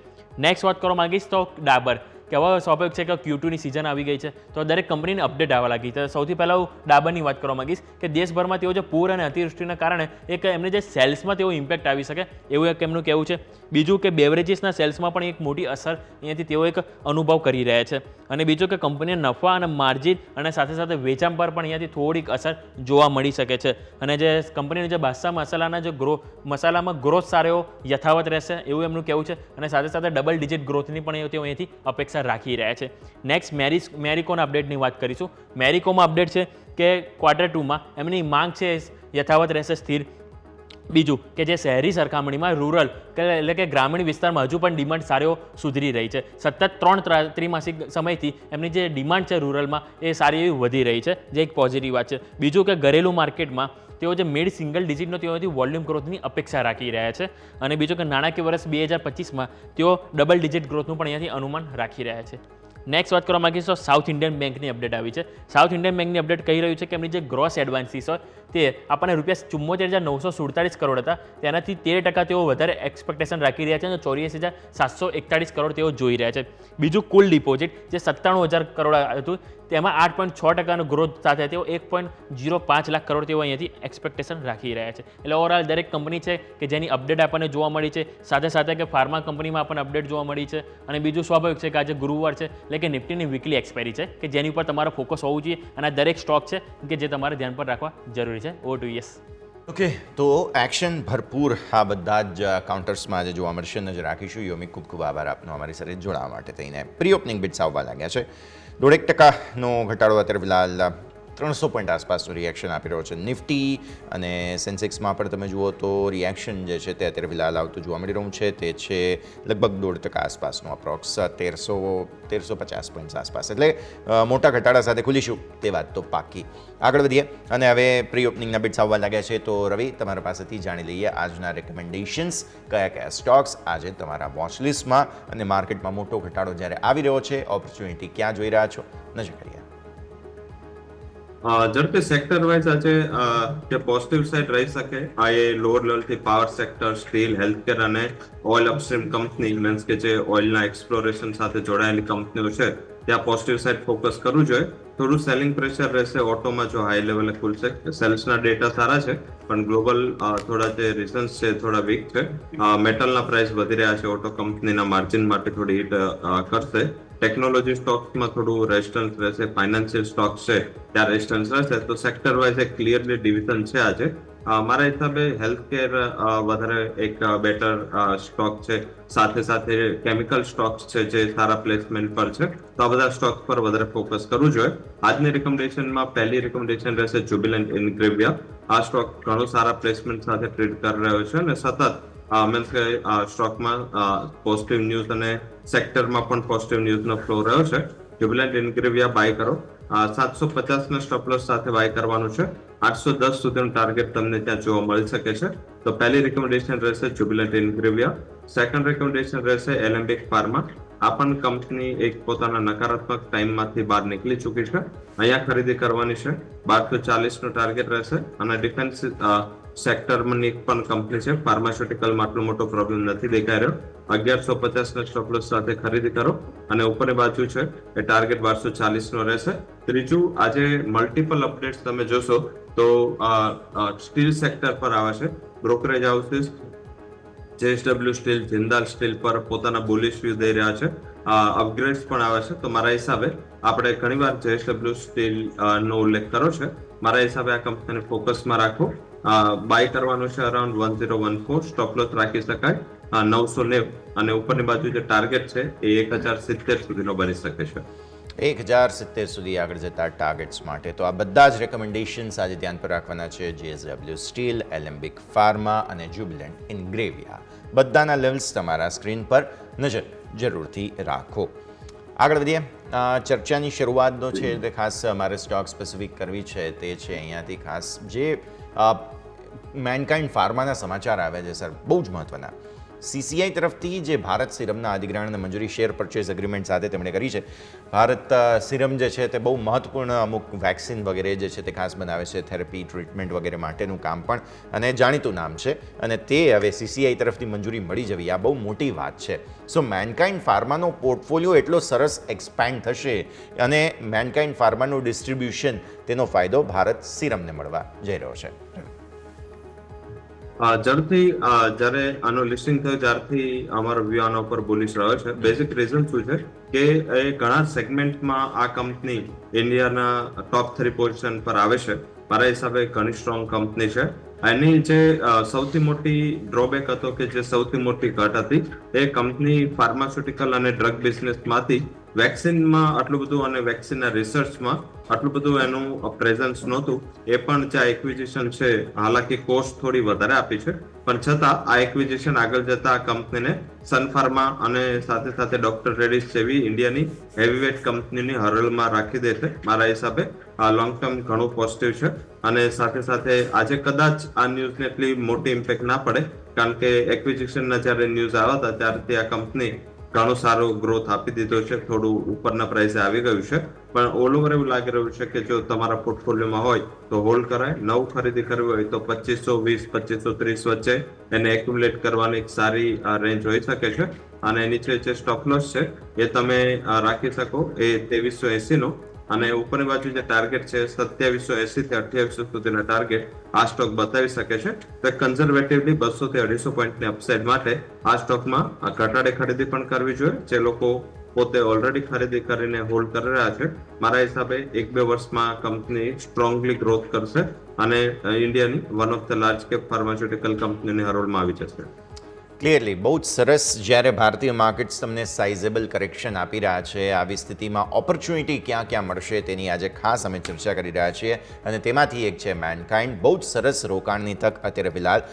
નેક્સ્ટ વાત કરવા માંગીશ તો ડાબર. કે હવે સ્વાભાવિક છે કે Q2ની સિઝન આવી ગઈ છે, તો દરેક કંપનીને અપડેટ આવવા લાગી છે. સૌથી પહેલાં હું ડાબરની વાત કરવા માંગીશ કે દેશભરમાં તેઓ જે પૂર અને અતિવૃષ્ટિના કારણે એક એમને જે સેલ્સમાં તેઓ ઇમ્પેક્ટ આવી શકે એવું એક એમનું કહેવું છે. બીજું કે બેવરેજીસના સેલ્સમાં પણ એક મોટી અસર અહીંયાથી તેઓ એક અનુભવ કરી રહ્યા છે. અને બીજું કે કંપનીના નફા અને માર્જિન અને સાથે સાથે વેચાણ પર પણ અહીંયાથી થોડીક અસર જોવા મળી શકે છે. અને જે કંપનીનું જે બાદશાહ મસાલાના જે મસાલામાં ગ્રોથ સારો એવો યથાવત રહેશે એવું એમનું કહેવું છે અને સાથે સાથે ડબલ ડિજિટ ગ્રોથની પણ તેઓ અહીંયાથી અપેક્ષા રાખી રહ્યા છે. નેક્સ્ટ મેરિકોના અપડેટની વાત કરીશું. મેરિકોમાં અપડેટ છે કે Q2માં એમની માંગ છે યથાવત રહેશે, સ્થિર. બીજું કે જે શહેરી સરખામણીમાં રૂરલ એટલે કે ગ્રામીણ વિસ્તારમાં હજુ પણ ડિમાન્ડ સારો સુધરી રહી છે. સતત 3 ત્રિમાસિક સમયથી એમની જે ડિમાન્ડ છે રૂરલમાં એ સારી એવી વધી રહી છે, જે એક પોઝિટિવ વાત છે. બીજું કે ઘરેલું માર્કેટમાં તેઓ જે મિડ સિંગલ ડિજિટનો તેઓથી વોલ્યુમ ગ્રોથની અપેક્ષા રાખી રહ્યા છે. અને બીજું કે નાણાકીય વર્ષ 2025માં તેઓ ડબલ ડિજિટ ગ્રોથનું પણ અહીંયાથી અનુમાન રાખી રહ્યા છે. નેક્સ્ટ વાત કરવા માંગીશ તો સાઉથ ઇન્ડિયન બેંકની અપડેટ આવી છે. સાઉથ ઇન્ડિયન બેંકની અપડેટ કહી રહ્યું છે કે એમની જે ગ્રોસ એડવાન્સીસ હોય તે આપણને ₹74,947 કરોડ હતા, તેનાથી 13% તેઓ વધારે એક્સપેક્ટેશન રાખી રહ્યા છે અને 84,741 કરોડ તેઓ જોઈ રહ્યા છે. બીજું કુલ ડિપોઝિટ જે 97,000 કરોડ હતું તેમાં 8.6% ગ્રોથ સાથે તેઓ 1.05 લાખ કરોડ તેઓ અહીંયાથી એક્સપેક્ટેશન રાખી રહ્યા છે. એટલે ઓવરઓલ દરેક કંપની છે કે જેની અપડેટ આપણને જોવા મળી છે, સાથે સાથે કે ફાર્મા કંપનીમાં આપણને અપડેટ જોવા મળી છે. અને બીજું સ્વાભાવિક છે કે આજે ગુરુવાર છે એટલે કે નિફ્ટીની વીકલી એક્સપાયરી છે કે જેની ઉપર તમારો ફોકસ હોવું જોઈએ અને આ દરેક સ્ટોક છે કે જે તમારે ધ્યાન પર રાખવા જરૂરી છે. Over to yes. ઓકે, તો એક્શન ભરપૂર આ બધા જ કાઉન્ટર્સમાં આજે જોવા મળશે, નજર રાખીશું. યોમી, ખૂબ ખૂબ આભાર આપનો અમારી સાથે જોડાવા માટે થઈને. પ્રી ઓપનિંગ બિટ્સ આવવા લાગ્યા છે. 0.5%નો ઘટાડો અત્યારે ફિલહાલ 300 પોઈન્ટ આસપાસનું રિએક્શન આપી રહ્યો છે. નિફ્ટી અને સેન્સેક્સમાં પણ તમે જુઓ તો રિએક્શન જે છે તે અત્યારે ફિલહાલ આવતું જોવા મળી રહ્યું છે. તે છે લગભગ 0.5% આસપાસનું, અપ્રોક્સ 1350 પોઈન્ટ્સ આસપાસ. એટલે મોટા ઘટાડા સાથે ખુલીશું તે વાત તો પાકી. આગળ વધીએ અને હવે પ્રી ઓપનિંગના બિટ્સ આવવા લાગ્યા છે. તો રવિ, તમારા પાસેથી જાણી લઈએ આજના રેકમેન્ડેશન્સ, કયા કયા સ્ટોક્સ આજે તમારા વોચ લિસ્ટમાં અને માર્કેટમાં મોટો ઘટાડો જ્યારે આવી રહ્યો છે, ઓપોર્ચ્યુનિટી ક્યાં જોઈ રહ્યા છો, નજર કરીએ. ઝડપી સેક્ટર વાઇઝ આજે જે પોઝિટિવ સાઇડ રહી શકે આ એ લોઅર લેવલ થી પાવર સેક્ટર, સ્ટીલ, હેલ્થકેર અને ઓઇલ અપસ્ટ્રીમ કંપની, મીન્સ કે જે ઓઇલના એક્સપ્લોરેશન સાથે જોડાયેલી કંપનીઓ છે ત્યાં પોઝિટિવ સાઇડ ફોકસ કરવું જોઈએ. થોડું સેલિંગ પ્રેશર રહેશે ઓટોમાં જો હાઈ લેવલે ખુલશે. સેલ્સના ડેટા સારા છે પણ ગ્લોબલ થોડા જે રીઝન્સ છે થોડા વીક છે. મેટલના પ્રાઇસ વધી રહ્યા છે, ઓટો કંપનીના માર્જિન માટે થોડી હિટ કરશે. ટેકનોલોજી સ્ટોક્સમાં થોડું રેઝિસ્ટન્સ રહેશે, ફાઇનાન્શિયલ સ્ટોક્સ છે ત્યાં રેઝિસ્ટન્સ રહેશે. તો સેક્ટર વાઇઝ એક ક્લિયરલી ડિવિઝન છે આજે. મારા હિસાબે હેલ્થકેર વધારે એક બેટર સ્ટોક છે, સાથે સાથે કેમિકલ સ્ટોક્સ છે જે સારા પ્લેસમેન્ટ પર છે. તો આ બધા સ્ટોક્સ પર વધારે ફોકસ કરવું જોઈએ. આજની રિકમેન્ડેશનમાં પહેલી રિકમેન્ડેશન રહેશે જ્યુબિલન્ટ ઇન્ગ્રેવિયા. આ સ્ટોક ઘણું સારા પ્લેસમેન્ટ સાથે ટ્રેડ કરી રહ્યો છે અને સતત મીન્સ કે સ્ટોકમાં પોઝિટિવ ન્યૂઝ અને સેક્ટરમાં પણ પોઝિટિવ ન્યૂઝનો ફ્લો રહ્યો છે. જ્યુબિલન્ટ ઇન્ગ્રેવિયા બાય કરો. 750 સ્ટોપ લોસ સાથે બાય કરવાનું છે. 810 સુધીનું ટાર્ગેટ તમને ત્યાં જોવા મળી શકે છે. તો પહેલી રિકમેન્ડેશન રહેશે જ્યુબિલન્ટ ઇન્ગ્રેવિયા. સેકન્ડ રિકમેન્ડેશન રહેશે એલેમ્બિક ફાર્મા. આ પણ કંપની એક પોતાના નકારાત્મક ટાઈમમાંથી બહાર નીકળી ચૂકી છે. અહીંયા ખરીદી કરવાની છે. 1240 ટાર્ગેટ રહેશે અને ડિફેન્સ સેક્ટરની પણ કંપની છે. ફાર્માસ્યુટિકલમાં આટલો મોટો પ્રોબ્લેમ નથી દેખાઈ રહ્યો. 1150 સ્ટોપ લોસ સાથે ખરીદી કરો અને ઉપરની બાજુ છે એ ટાર્ગેટ 1240 રહેશે. ત્રીજું, આજે મલ્ટિપલ અપડેટ્સ તમે જોશો તો સ્ટીલ સેક્ટર પર આવે છે. Brokerage houses JSW steel, Jindal steel પર પોતાના બુલિશ વ્યૂ દઈ રહ્યા છે. અપગ્રેડ્સ પણ આવે છે. તો મારા હિસાબે આપણે ઘણીવાર JSW સ્ટીલ નો ઉલ્લેખ કર્યો છે. મારા હિસાબે આ કંપનીને ફોકસમાં રાખો. બાય કરવાનું છે અરાઉન્ડ 1014. સ્ટોપ લોસ રાખી શકાય 990 અને ઉપરની બાજુ જે ટાર્ગેટ છે એ 1070 સુધીનો બની શકે છે. 1070 સુધી આગળ જતા ટાર્ગેટ્સ માટે તો આ બધા જ રેકમેન્ડેશન્સ આજે ધ્યાન પર રાખવાના છે. JSW સ્ટીલ, એલેમ્બિક ફાર્મા અને જ્યુબિલન્ટ ઇન્ગ્રેવિયા, બધાના લેવલ્સ તમારા સ્ક્રીન પર નજર જરૂરથી રાખો. આગળ વધીએ. ચર્ચાની શરૂઆતનો છે તે ખાસ મારે સ્ટોક સ્પેસિફિક કરવી છે તે છે અહીંયાથી ખાસ જે મેનકાઇન્ડ ફાર્માના સમાચાર આવ્યા છે સર, બહુ જ મહત્વના. CCI તરફથી જે ભારત સિરમના અધિગ્રહણને મંજૂરી શેર પરચેઝ એગ્રીમેન્ટ સાથે તેમણે કરી છે. ભારત સિરમ જે છે તે બહુ મહત્વપૂર્ણ અમુક વેક્સિન વગેરે જે છે તે ખાસ બનાવે છે, થેરપી, ટ્રીટમેન્ટ વગેરે માટેનું કામ પણ, અને જાણીતું નામ છે. અને તે હવે CCI તરફથી મંજૂરી મળી જવી આ બહુ મોટી વાત છે. સો મેનકાઇન્ડ ફાર્માનો પોર્ટફોલિયો એટલો સરસ એક્સપેન્ડ થશે અને મેનકાઇન્ડ ફાર્માનું ડિસ્ટ્રીબ્યુશન, તેનો ફાયદો ભારત સિરમને મળવા જઈ રહ્યો છે. ઝડપથી જ્યારે આનું લિસ્ટિંગ થયું ત્યારથી અમારો વ્યૂ આના ઉપર બોલિશ રહ્યો છે. બેઝિક રીઝન શું છે કે એ ઘણા સેગમેન્ટમાં આ કંપની ઇન્ડિયાના ટોપ 3 પોઝિશન પર આવે છે. મારા હિસાબે ઘણી સ્ટ્રોંગ કંપની છે. એની જે સૌથી મોટી ડ્રોબેક હતો કે જે સૌથી મોટી ઘટ હતી એ કંપની ફાર્માસ્યુટિકલ અને ડ્રગ બિઝનેસમાંથી વેક્સિનમાં આટલું બધું અને વેક્સિનના રિસર્ચમાં આટલું બધું એનું પ્રેઝન્સ નહોતું. એ પણ જે એક્વિઝિશન છે, હાલાકી કોસ્ટ થોડી વધારે આપી છે પણ છતાં આ એક્વિઝિશન આગળ જતા આ કંપનીને સન ફાર્મા અને સાથે સાથે ડોક્ટર રેડિસ જેવી ઇન્ડિયાની હેવીવેટ કંપનીની હરોળમાં રાખી દે છે. મારા હિસાબે આ લોંગ ટર્મ ઘણું પોઝિટિવ છે. અને સાથે સાથે આજે કદાચ આ ન્યૂઝને એટલી મોટી ઇમ્પેક્ટ ના પડે કારણ કે એક્વિઝિશનના જ્યારે ન્યૂઝ આવ્યા હતા ત્યારથી આ કંપની ઘણું સારું ગ્રોથ આપી દીધો છે, થોડું ઉપરના પ્રાઇસે આવી ગયું છે, પણ ઓલ ઓવર એવું લાગી રહ્યું છે કે જો તમારા પોર્ટફોલિયોમાં હોય તો હોલ્ડ કરાય. નવું ખરીદી કરવી હોય તો 2520 2530 વચ્ચે એને એક્યુમ્યુલેટ કરવાની એક સારી રેન્જ હોઈ શકે છે. અને નીચે જે સ્ટોપ લોસ છે એ તમે રાખી શકો એ 2380 નો, અને ઉપરની બાજુ જે ટાર્ગેટ છે 2780 થી 2800 સુધીના ટાર્ગેટ આ સ્ટોક બતાવી શકે છે. તો કન્ઝર્વેટિવલી 200 થી 250 પોઈન્ટની અપસાઇડ માટે આ સ્ટોકમાં ઘટાડે ખરીદી પણ કરવી જોઈએ. જે લોકો પોતે ઓલરેડી ખરીદી કરીને હોલ્ડ કરી રહ્યા છે, મારા હિસાબે 1-2 વર્ષમાં કંપની સ્ટ્રોંગલી ગ્રોથ કરશે અને ઇન્ડિયાની one of the large cap pharmaceutical કંપનીની હરોળમાં આવી જશે. ક્લિયરલી બહુ જ સરસ. જ્યારે ભારતીય માર્કેટ્સ તમને સાઇઝેબલ કરેક્શન આપી રહ્યા છે, આવી સ્થિતિમાં ઓપોર્ચ્યુનિટી ક્યાં ક્યાં મળશે તેની આજે ખાસ અમે ચર્ચા કરી રહ્યા છીએ, અને તેમાંથી એક છે મેનકાઇન્ડ. બહુ જ સરસ રોકાણની તક અત્યારે ફિલહાલ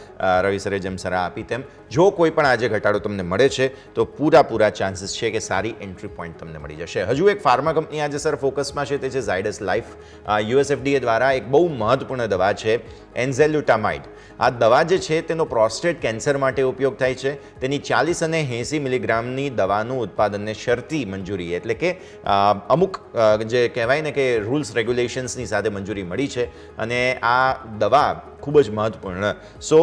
રવિ સરે જેમ સલાહ આપી તેમ જો કોઈ પણ આજે ઘટાડો તમને મળે છે તો પૂરા ચાન્સીસ છે કે સારી એન્ટ્રી પોઈન્ટ તમને મળી જશે. હજુ એક ફાર્મા કંપની આજે સર ફોકસમાં છે, તે છે ઝાયડસ લાઈફ. યુએસએફડીએ દ્વારા એક બહુ મહત્વપૂર્ણ દવા છે એન્ઝેલ્યુટામાઇડ. આ દવા જે છે તેનો પ્રોસ્ટેટ કેન્સર માટે ઉપયોગ થાય છે. તેની 40 અને 80 મિલીગ્રામની દવાનું ઉત્પાદનને શરતી મંજૂરી, એટલે કે અમુક જે કહેવાય ને કે રૂલ્સ રેગ્યુલેશન્સની સાથે મંજૂરી મળી છે, અને આ દવા ખૂબ જ મહત્વપૂર્ણ. સો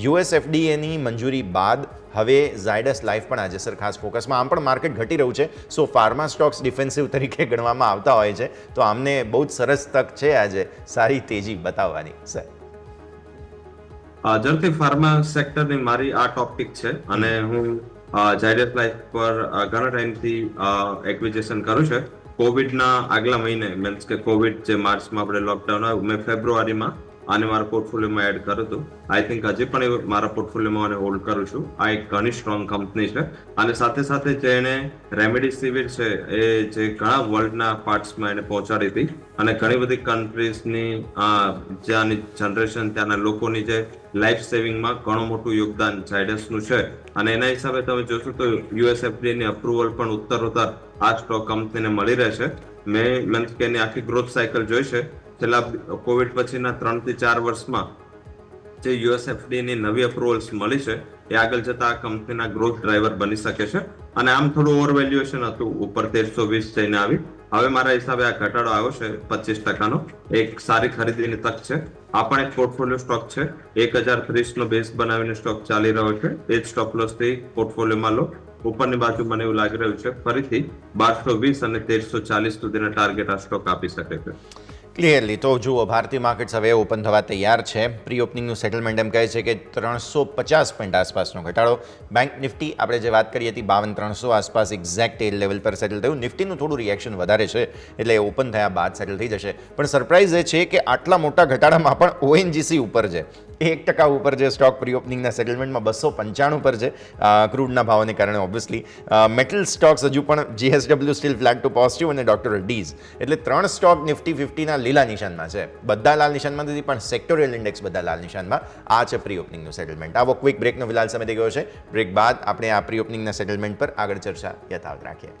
યુએસએફડીએની મંજૂરી બાદ હવે ઝાયડસ લાઈફ પણ આજે સર ખાસ ફોકસમાં. આમ પણ માર્કેટ ઘટી રહ્યું છે, સો ફાર્મા સ્ટોક્સ ડિફેન્સિવ તરીકે ગણવામાં આવતા હોય છે, તો આમને બહુ જ સરસ તક છે આજે સારી તેજી બતાવવાની. સર ઝડપથી ફાર્મા સેક્ટરની મારી આ ટોપિક છે, અને હું ઝાયડસ લાઈફ પર ઘણા ટાઈમથી એક્વિઝિશન કરું છે. કોવિડના આગલા મહિને, મીન્સ કે કોવિડ જે માર્ચમાં આપણે લોકડાઉન આવ્યું, મેં ફેબ્રુઆરીમાં આને મારા પોર્ટફોલિયોમાં એડ કર્યું હતું. આઈ થિંક હજી પણ એ મારા પોર્ટફોલિયોમાં આને હોલ્ડ કરું છું. આ એક ઘણી સ્ટ્રોંગ કંપની છે, અને સાથે સાથે જે એને રેમડેસિવિર છે એ જે ઘણા વર્લ્ડના પાર્ટ્સમાં એને પહોંચાડી હતી, અને ઘણી બધી કન્ટ્રીઝની જ્યાંની જનરેશન, ત્યાંના લોકોની જે લાઈફ સેવિંગમાં ઘણું મોટું યોગદાન ઝાયડસનું છે. અને એના હિસાબે તમે જોશો તો યુએસએફડીની અપ્રુવલ પણ ઉત્તરોત્તર આ સ્ટોક કંપનીને મળી રહેશે. મેં મીન્સ કે એની આખી ગ્રોથ સાયકલ જોઈ છે. છેલ્લા કોવિડ પછીના 3 થી 4 વર્ષમાં જે યુએસએફડીની નવી અપ્રુવલ્સ મળી છે એ આગળ જતા આ કંપનીના ગ્રોથ ડ્રાઈવર બની શકે છે. અને આમ થોડું ઓવર વેલ્યુએશન હતું, ઉપર 1320 જઈને આવી. હવે મારા હિસાબે આ ઘટાડો આવ્યો છે 25%નો, એક સારી ખરીદીની તક છે. આ પણ એક પોર્ટફોલિયો સ્ટોક છે. 1030 નો બેઝ બનાવીને સ્ટોક ચાલી રહ્યો છે. એ જ સ્ટોપ લોસ થી પોર્ટફોલિયોમાં લો. ઉપરની બાજુ મને એવું લાગી રહ્યું છે ફરીથી 1220 અને 1340 સુધીના ટાર્ગેટ આ સ્ટોક આપી શકે છે. ક્લિયરલી તો જુઓ, ભારતીય માર્કેટ્સ હવે ઓપન થવા તૈયાર છે. પ્રી ઓપનિંગનું સેટલમેન્ટ એમ કહે છે કે 350 પોઈન્ટ આસપાસનો ઘટાડો. બેંક નિફ્ટી આપણે જે વાત કરી હતી 52300 આસપાસ એક્ઝેક્ટ એ લેવલ પર સેટલ થયું. નિફ્ટીનું થોડું રિએક્શન વધારે છે, એટલે ઓપન થયા બાદ સેટલ થઈ જશે. પણ સરપ્રાઇઝ એ છે કે આટલા મોટા ઘટાડામાં પણ ઓએનજીસી ઉપર છે, 1% ઉપર છે. સ્ટોક પ્રી ઓપનિંગના સેટલમેન્ટમાં 295 પર છે, ક્રૂડના ભાવને કારણે ઓબ્વિયસલી. મેટલ સ્ટોક્સ હજુ પણ GSW steel flat two positive અને ડોક્ટર રેડ્ડીઝ, એટલે 3 સ્ટોક નિફ્ટી 50ના લીલા નિશાનમાં છે. બધા લાલ નિશાનમાં નથી, પણ સેક્ટોરિયલ ઇન્ડેક્સ બધા લાલ નિશાનમાં. આ છે પ્રી ઓપનિંગનું સેટલમેન્ટ. આવો ક્વિક બ્રેકનો ફિલહાલ સમય થઈ ગયો છે. બ્રેક બાદ આપણે આ પ્રી ઓપનિંગના સેટલમેન્ટ પર આગળ ચર્ચા યથાવત રાખીએ.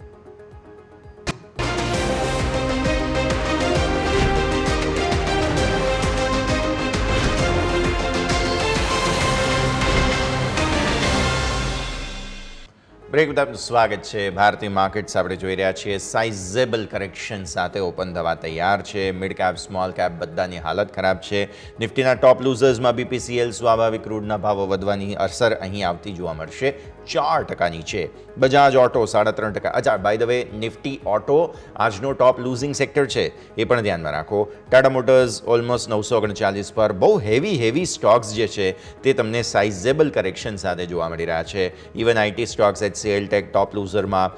બ્રેક બાદ સ્વાગત છે. ભારતીય માર્કેટ્સ આપણે જોઈ રહ્યા છીએ સાઇઝેબલ કરેક્શન સાથે ઓપન થવા તૈયાર છે. મિડ કેપ, સ્મોલ કેપ બધાની હાલત ખરાબ છે. નિફ્ટીના ટોપ લૂઝર્સમાં બીપીસીએલ, સ્વાભાવિક ક્રૂડના ભાવો વધવાની અસર અહીં આવતી જોવા મળશે. 4% નીચે. બજાજ ઓટો 3.5%. અચ્છા, by the way Nifty auto આજનો ટોપ લૂઝિંગ સેક્ટર છે, એ પણ ધ્યાનમાં રાખો. ટાટા મોટર્સ ઓલમોસ્ટ 939 પર. બહુ હેવી સ્ટોક્સ જે છે તે તમને સાઇઝેબલ કરેક્શન સાથે જોવા મળી રહ્યા છે. Even IT stocks HCL tech top લૂઝરમાં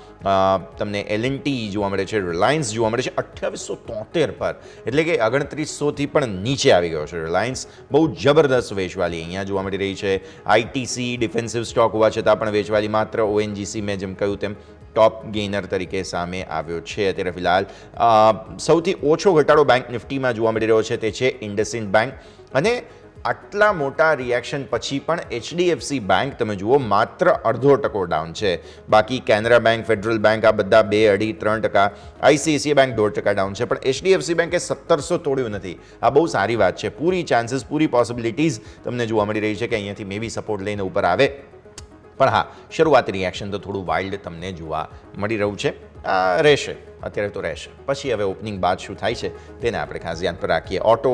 તમને એલએનટી જોવા મળે છે, રિલાયન્સ જોવા મળે છે 2873 પર, એટલે કે 2900થી પણ નીચે આવી ગયો છે રિલાયન્સ. બહુ જબરદસ્ત વેચવાલી અહીંયા જોવા મળી રહી છે. આઈટીસી ડિફેન્સિવ સ્ટોક હોવા છતાં પણ વેચવાલી માત્ર ઓએનજીસી મેં જેમ કહ્યું તેમ ટોપ ગેઇનર તરીકે સામે આવ્યો છે. અત્યારે ફિલહાલ સૌથી ઓછો ઘટાડો બેંક નિફ્ટીમાં જોવા મળી રહ્યો છે, તે છે ઇન્ડસઇન્ડ બેંક. અને આટલા મોટા રિએક્શન પછી પણ એચડીએફસી બેંક તમે જુઓ માત્ર 0.5% ડાઉન છે. બાકી કેનરા બેંક, ફેડરલ બેંક આ બધા 2, 2.5, 3%. આઈસીઆઈસીઆઈ બેંક 0.5% ડાઉન છે, પણ એચડીએફસી બેંકે 1700 તોડ્યું નથી. આ બહુ સારી વાત છે. પૂરી ચાન્સીસ, પૂરી પોસિબિલિટીઝ તમને જોવા મળી રહી છે કે અહીંયાથી મે બી સપોર્ટ લઈને ઉપર આવે. પણ હા, શરૂઆતી રિએક્શન તો થોડું વાઇલ્ડ તમને જોવા મળી રહ્યું છે. રહેશે, અત્યારે તો રહેશે. પછી હવે ઓપનિંગ બાદ શું થાય છે તેને આપણે ખાસ ધ્યાન પર રાખીએ. Auto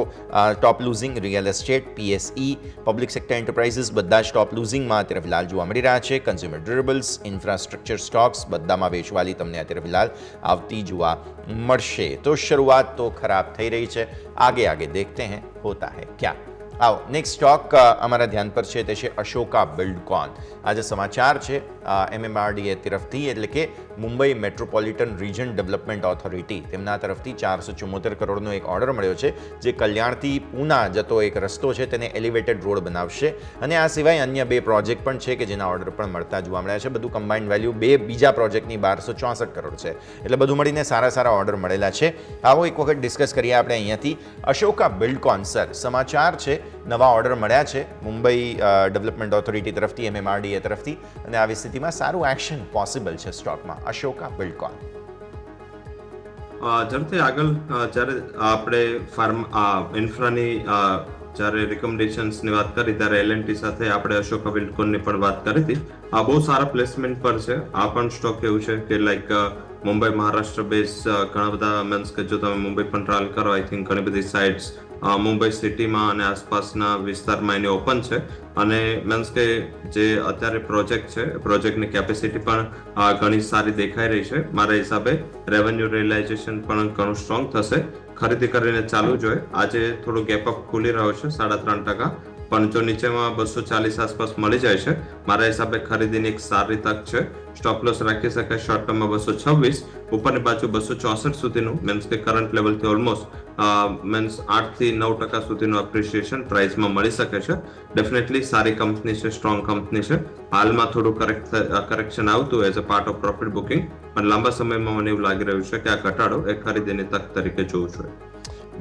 top losing, real estate, PSE, public sector enterprises બધા જ ટોપ લૂઝિંગમાં અત્યારે ફિલહાલ જોવા મળી રહ્યા છે. કન્ઝ્યુમર ડ્યુરેબલ્સ, ઇન્ફ્રાસ્ટ્રક્ચર સ્ટોક્સ બધામાં વેચવાલી તમને અત્યારે ફિલહાલ આવતી જોવા મળશે. તો શરૂઆત તો ખરાબ થઈ રહી છે. આગે દેખતે हैं होता है क्या. આવો નેક્સ્ટ સ્ટોક અમારા ધ્યાન પર છે તે છે અશોકા બિલ્ડકોન. આજે સમાચાર છે MMRDA તરફથી, એટલે કે Mumbai metropolitan region development authority, તેમના તરફથી 474 કરોડનો એક ઓર્ડર મળ્યો છે જે કલ્યાણથી પૂના જતો એક રસ્તો છે તેને એલિવેટેડ રોડ બનાવશે. અને આ સિવાય અન્ય 2 પ્રોજેક્ટ પણ છે કે જેના ઓર્ડર પણ મળતા જોવા મળ્યા છે. બધું કમ્બાઇન્ડ વેલ્યુ 2 બીજા પ્રોજેક્ટની 1264 કરોડ છે. એટલે બધું મળીને સારા ઓર્ડર મળેલા છે. આવો એક વખત ડિસ્કસ કરીએ આપણે અહીંયાથી. અશોકા બિલ્ડકોન સર, સમાચાર છે નવા ઓર્ડર મળ્યા છે મુંબઈ ડેવલપમેન્ટ ઓથોરિટી તરફથી, MMRDA તરફથી, અને આવી સ્થિતિમાં સારું એક્શન પોસિબલ છે સ્ટોકમાં. અશોકા બિલ્ડકોન ઝડપથી આગળ જ્યારે આપણે ઇન્ફ્રાની જ્યારે રિકમેન્ડેશન્સની વાત કરી ત્યારે L&T સાથે આપણે અશોકા બિલ્ડકોનની પણ વાત કરી હતી. આ બહુ સારા પ્લેસમેન્ટ પર છે. આ પણ સ્ટોક એવું છે કે લાઈક મુંબઈ મહારાષ્ટ્ર બેઝ ઘણા બધા મીન્સ કે જો તમે મુંબઈ પણ ટ્રાવેલ કરો, આઈ થિંક ઘણી બધી સાઇટ્સ મુંબઈ સિટીમાં અને આસપાસના વિસ્તારમાં એની ઓપન છે. અને મીન્સ કે જે અત્યારે પ્રોજેક્ટ છે, પ્રોજેક્ટની કેપેસિટી પણ ઘણી સારી દેખાઈ રહી છે. મારા હિસાબે રેવન્યુ રિયલાઇઝેશન પણ ઘણું સ્ટ્રોંગ થશે. ખરીદી કરીને ચાલુ જોઈએ. આજે થોડો ગેપ અપ ખુલી રહ્યો છે 3.5%, પણ જો નીચેમાં 240 આસપાસ મળી જાય છે, મારા હિસાબે ખરીદીની એક સારી તક છે. સ્ટોપ લોસ રાખી શકાય શોર્ટ ટર્મમાં 226, ઉપરની બાજુ 264 સુધીનું, મીન્સ કે કરંટ લેવલથી ઓલમોસ્ટ મીન્સ 8 થી 9% સુધીનું એપ્રિસિએશન પ્રાઇસમાં મળી શકે છે. ડેફિનેટલી સારી કંપની છે, સ્ટ્રોંગ કંપની છે. હાલમાં થોડું કરેક્શન આવતું as a part of profit booking, પણ લાંબા સમયમાં મને એવું લાગી રહ્યું છે કે આ ઘટાડો એ ખરીદીની તક તરીકે જોવું જોઈએ.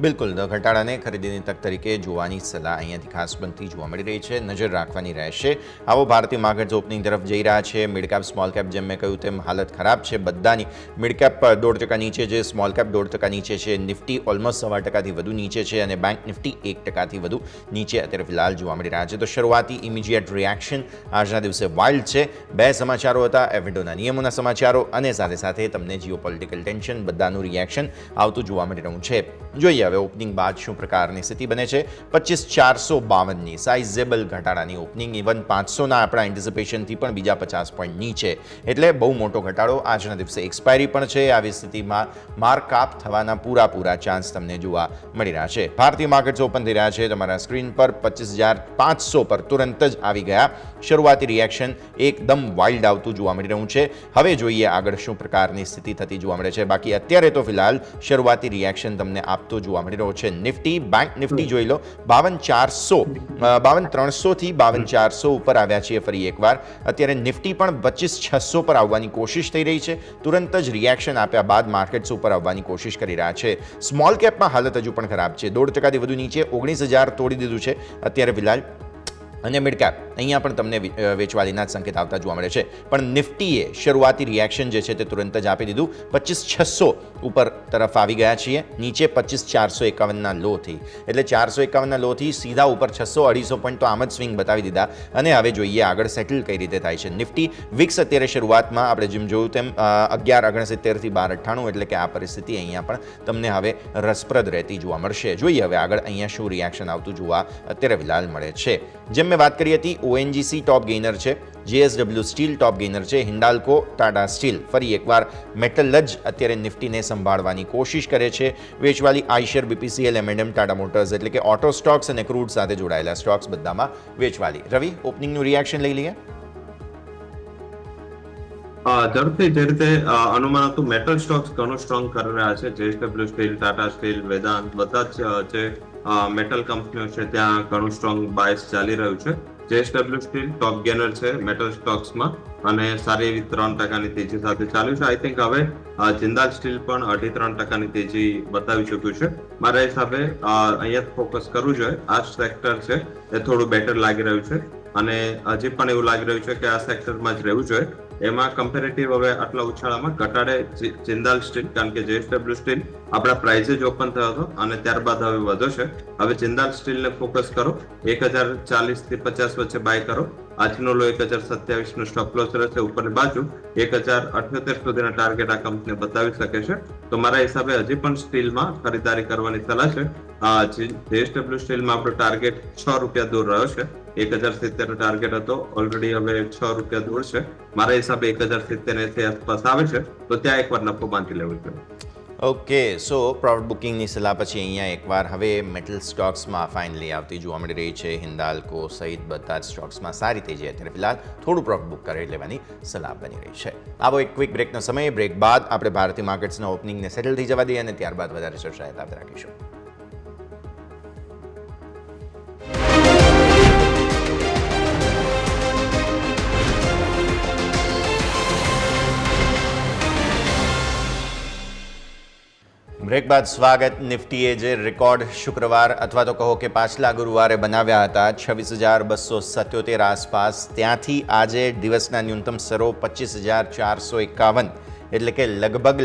બિલકુલ, ઘટાડાને ખરીદીની તક તરીકે જોવાની સલાહ અહીંયાથી ખાસ બનતી જોવા મળી રહી છે. નજર રાખવાની રહેશે. આવો ભારતીય માર્કેટ્સ ઓપનિંગ તરફ જઈ રહ્યા છે. મિડ કેપ, સ્મોલ કેપ, જેમ મેં કહ્યું તેમ હાલત ખરાબ છે બધાની. મિડ કેપ 1.5% નીચે છે, સ્મોલ કેપ 1.5% નીચે છે, નિફ્ટી ઓલમોસ્ટ 1.25% વધુ નીચે છે, અને બેંક નિફ્ટી 1% વધુ નીચે અત્યારે ફિલહાલ જોવા મળી રહ્યા છે. તો શરૂઆતી ઇમિડિયેટ રિએક્શન આજના દિવસે વાઇલ્ડ છે. 2 સમાચારો હતા, એફિડોના નિયમોના સમાચારો, અને સાથે તમને જીઓપોલિટિકલ ટેન્શન બધાનું રિએક્શન આવતું જોવા મળી રહ્યું છે. જોઈએ હવે ઓપનિંગ બાદ શું પ્રકારની સ્થિતિ બને છે. 25,452ની સાઇઝેબલ ઘટાડાની ઓપનિંગ, ઇવન 500ના આપણા એન્ટિસિપેશનથી પણ બીજા 50 પોઈન્ટ નીચે, એટલે બહુ મોટો ઘટાડો. આજના દિવસે એક્સપાયરી પણ છે. આવી સ્થિતિમાં માર્કઅપ થવાના પૂરા ચાન્સ તમને જોવા મળી રહ્યા છે. ભારતીય માર્કેટ્સ ઓપન થઈ રહ્યા છે તમારા સ્ક્રીન પર 25,500 પર તુરંત જ આવી ગયા. શરૂઆતી રિએક્શન એકદમ વાઇલ્ડ આવતું જોવા મળી રહ્યું છે. હવે જોઈએ આગળ શું પ્રકારની સ્થિતિ થતી જોવા મળે છે. બાકી અત્યારે તો ફિલહાલ શરૂઆતી રિએક્શન તમને આપતો જોવા મળી રહ્યો છે. નિફ્ટી, બેંક નિફ્ટી જોઈ લો, 52,300 થી 52,400 ઉપર આવ્યા છીએ ફરી એકવાર. અત્યારે નિફ્ટી પણ 25,600 પર આવવાની કોશિશ થઈ રહી છે. તુરંત જ રિએક્શન આપ્યા બાદ માર્કેટ્સ ઉપર આવવાની કોશિશ કરી રહ્યા છે. સ્મોલ કેપમાં હાલત હજુ પણ ખરાબ છે. 1.5% વધુ નીચે 19,000 તોડી દીધું છે અત્યારે ફિલહાલ. અને મિડ કેપ અહીંયા પણ તમને વેચવાલીના જ સંકેત આવતા જોવા મળે છે. પણ નિફ્ટીએ શરૂઆતી રિએક્શન જે છે તે તુરંત જ આપી દીધું. 25,600 ઉપર તરફ આવી ગયા છીએ, નીચે 25,451ના લોથી, એટલે 451ના લોથી સીધા ઉપર 600-250 પોઈન્ટ તો આમ જ સ્વિંગ બતાવી દીધા. અને હવે જોઈએ આગળ સેટલ કઈ રીતે થાય છે. નિફ્ટી વિક્સ અત્યારે શરૂઆતમાં આપણે જેમ જોયું તેમ 11.69 થી 12.98, એટલે કે આ પરિસ્થિતિ અહીંયા પણ તમને હવે રસપ્રદ રહેતી જોવા મળશે. જોઈએ હવે આગળ અહીંયા શું રિએક્શન આવતું જોવા અત્યારે ફિલહાલ મળે છે. જેમ મેં વાત કરી હતી, ONGC ટોપ ગેઇનર છે, JSW સ્ટીલ ટોપ ગેઇનર છે, હિન્ડાલ્કો, ટાટા સ્ટીલ ફરી એકવાર મેટલ જ અત્યારે નિફ્ટીને સંભાળવાની કોશિશ કરે છે. વેચવાલી Eicher, BPCL, M&M, Tata motors, એટલે કે ઓટો સ્ટોક્સ અને ક્રૂડ સાથે જોડાયેલા સ્ટોક્સ બધામાં વેચવાલી. રવિ, ઓપનિંગનું રિએક્શન લઈ લઈએ. ઝડપથી જે રીતે અનુમાન હતું, મેટલ સ્ટોક્સ ઘણું સ્ટ્રોંગ કરી રહ્યા છે. JSW steel, Tata steel, Vedanta બધા જ જે મેટલ કંપનીઓ છે ત્યાં ઘણું સ્ટ્રોંગ બાયસ ચાલી રહ્યું છે. JSW સ્ટીલ ટોપ ગેનર છે મેટલ સ્ટોક્સમાં, અને સારી એવી 3%ની તેજી સાથે ચાલ્યું છે. આઈ થિંક હવે જિંદાલ સ્ટીલ પણ 2.5-3%ની તેજી બતાવી ચૂક્યું છે. મારા હિસાબે અહીંયા ફોકસ કરવું જોઈએ. આ સેક્ટર છે એ થોડું બેટર લાગી રહ્યું છે. અને હજી પણ એવું લાગી રહ્યું છે કે આ સેક્ટરમાં જ રહેવું જોઈએ. એમાં કમ્પેરેટિવ હવે આટલા ઉછાળામાં ઘટાડે જિંદાલ સ્ટીલ, કારણ કે JSW સ્ટીલ આપણા પ્રાઇસે જ ઓપન થયો હતો અને ત્યારબાદ હવે વધ્યો છે. હવે જિંદાલ સ્ટીલને ફોકસ કરો, 1040 થી 50 વચ્ચે બાય કરો. આજનો લો 1027 નો સ્ટોપ લોસ રહેશે, ઉપરની બાજુ 1078 સુધીના ટાર્ગેટ આ કંપની બતાવી શકે છે. તો મારા હિસાબે હજી પણ સ્ટીલમાં ખરીદારી કરવાની સલાહ છે. JSW સ્ટીલમાં આપણો ટાર્ગેટ 6 રૂપિયા દૂર રહ્યો છે. 1070 નો ટાર્ગેટ હતો, ઓલરેડી હવે 6 રૂપિયા દૂર છે. મારા હિસાબે 1070 આસપાસ આવે છે તો ત્યાં એકવાર નફો બાંધી લેવો જોઈએ. ઓકે, સો પ્રોફિટ બુકિંગની સલાહ પછી અહીંયા એકવાર હવે મેટલ સ્ટોક્સમાં ફાઇનલી આવતી જોવા મળી રહી છે. હિન્દાલ્કો સહિત બધા જ સ્ટોક્સમાં સારી તેજી અત્યારે ફિલહાલ થોડું પ્રોફિટ બુક કરી લેવાની સલાહ બની રહી છે. આવો એક ક્વિક બ્રેકનો સમય. બ્રેક બાદ આપણે ભારતીય માર્કેટ્સના ઓપનિંગને સેટલ થઈ જવા દઈએ અને ત્યારબાદ વધારે ચર્ચા યથાવત રાખીશું. બ્રેક બાદ સ્વાગત. નિફ્ટીએ જે રેકોર્ડ શુક્રવાર અથવા તો કહો કે પાછલા ગુરુવારે બનાવ્યા હતા 26,277 આસપાસ, ત્યાંથી આજે દિવસના ન્યૂનતમ સ્તરો 25,451, એટલે કે લગભગ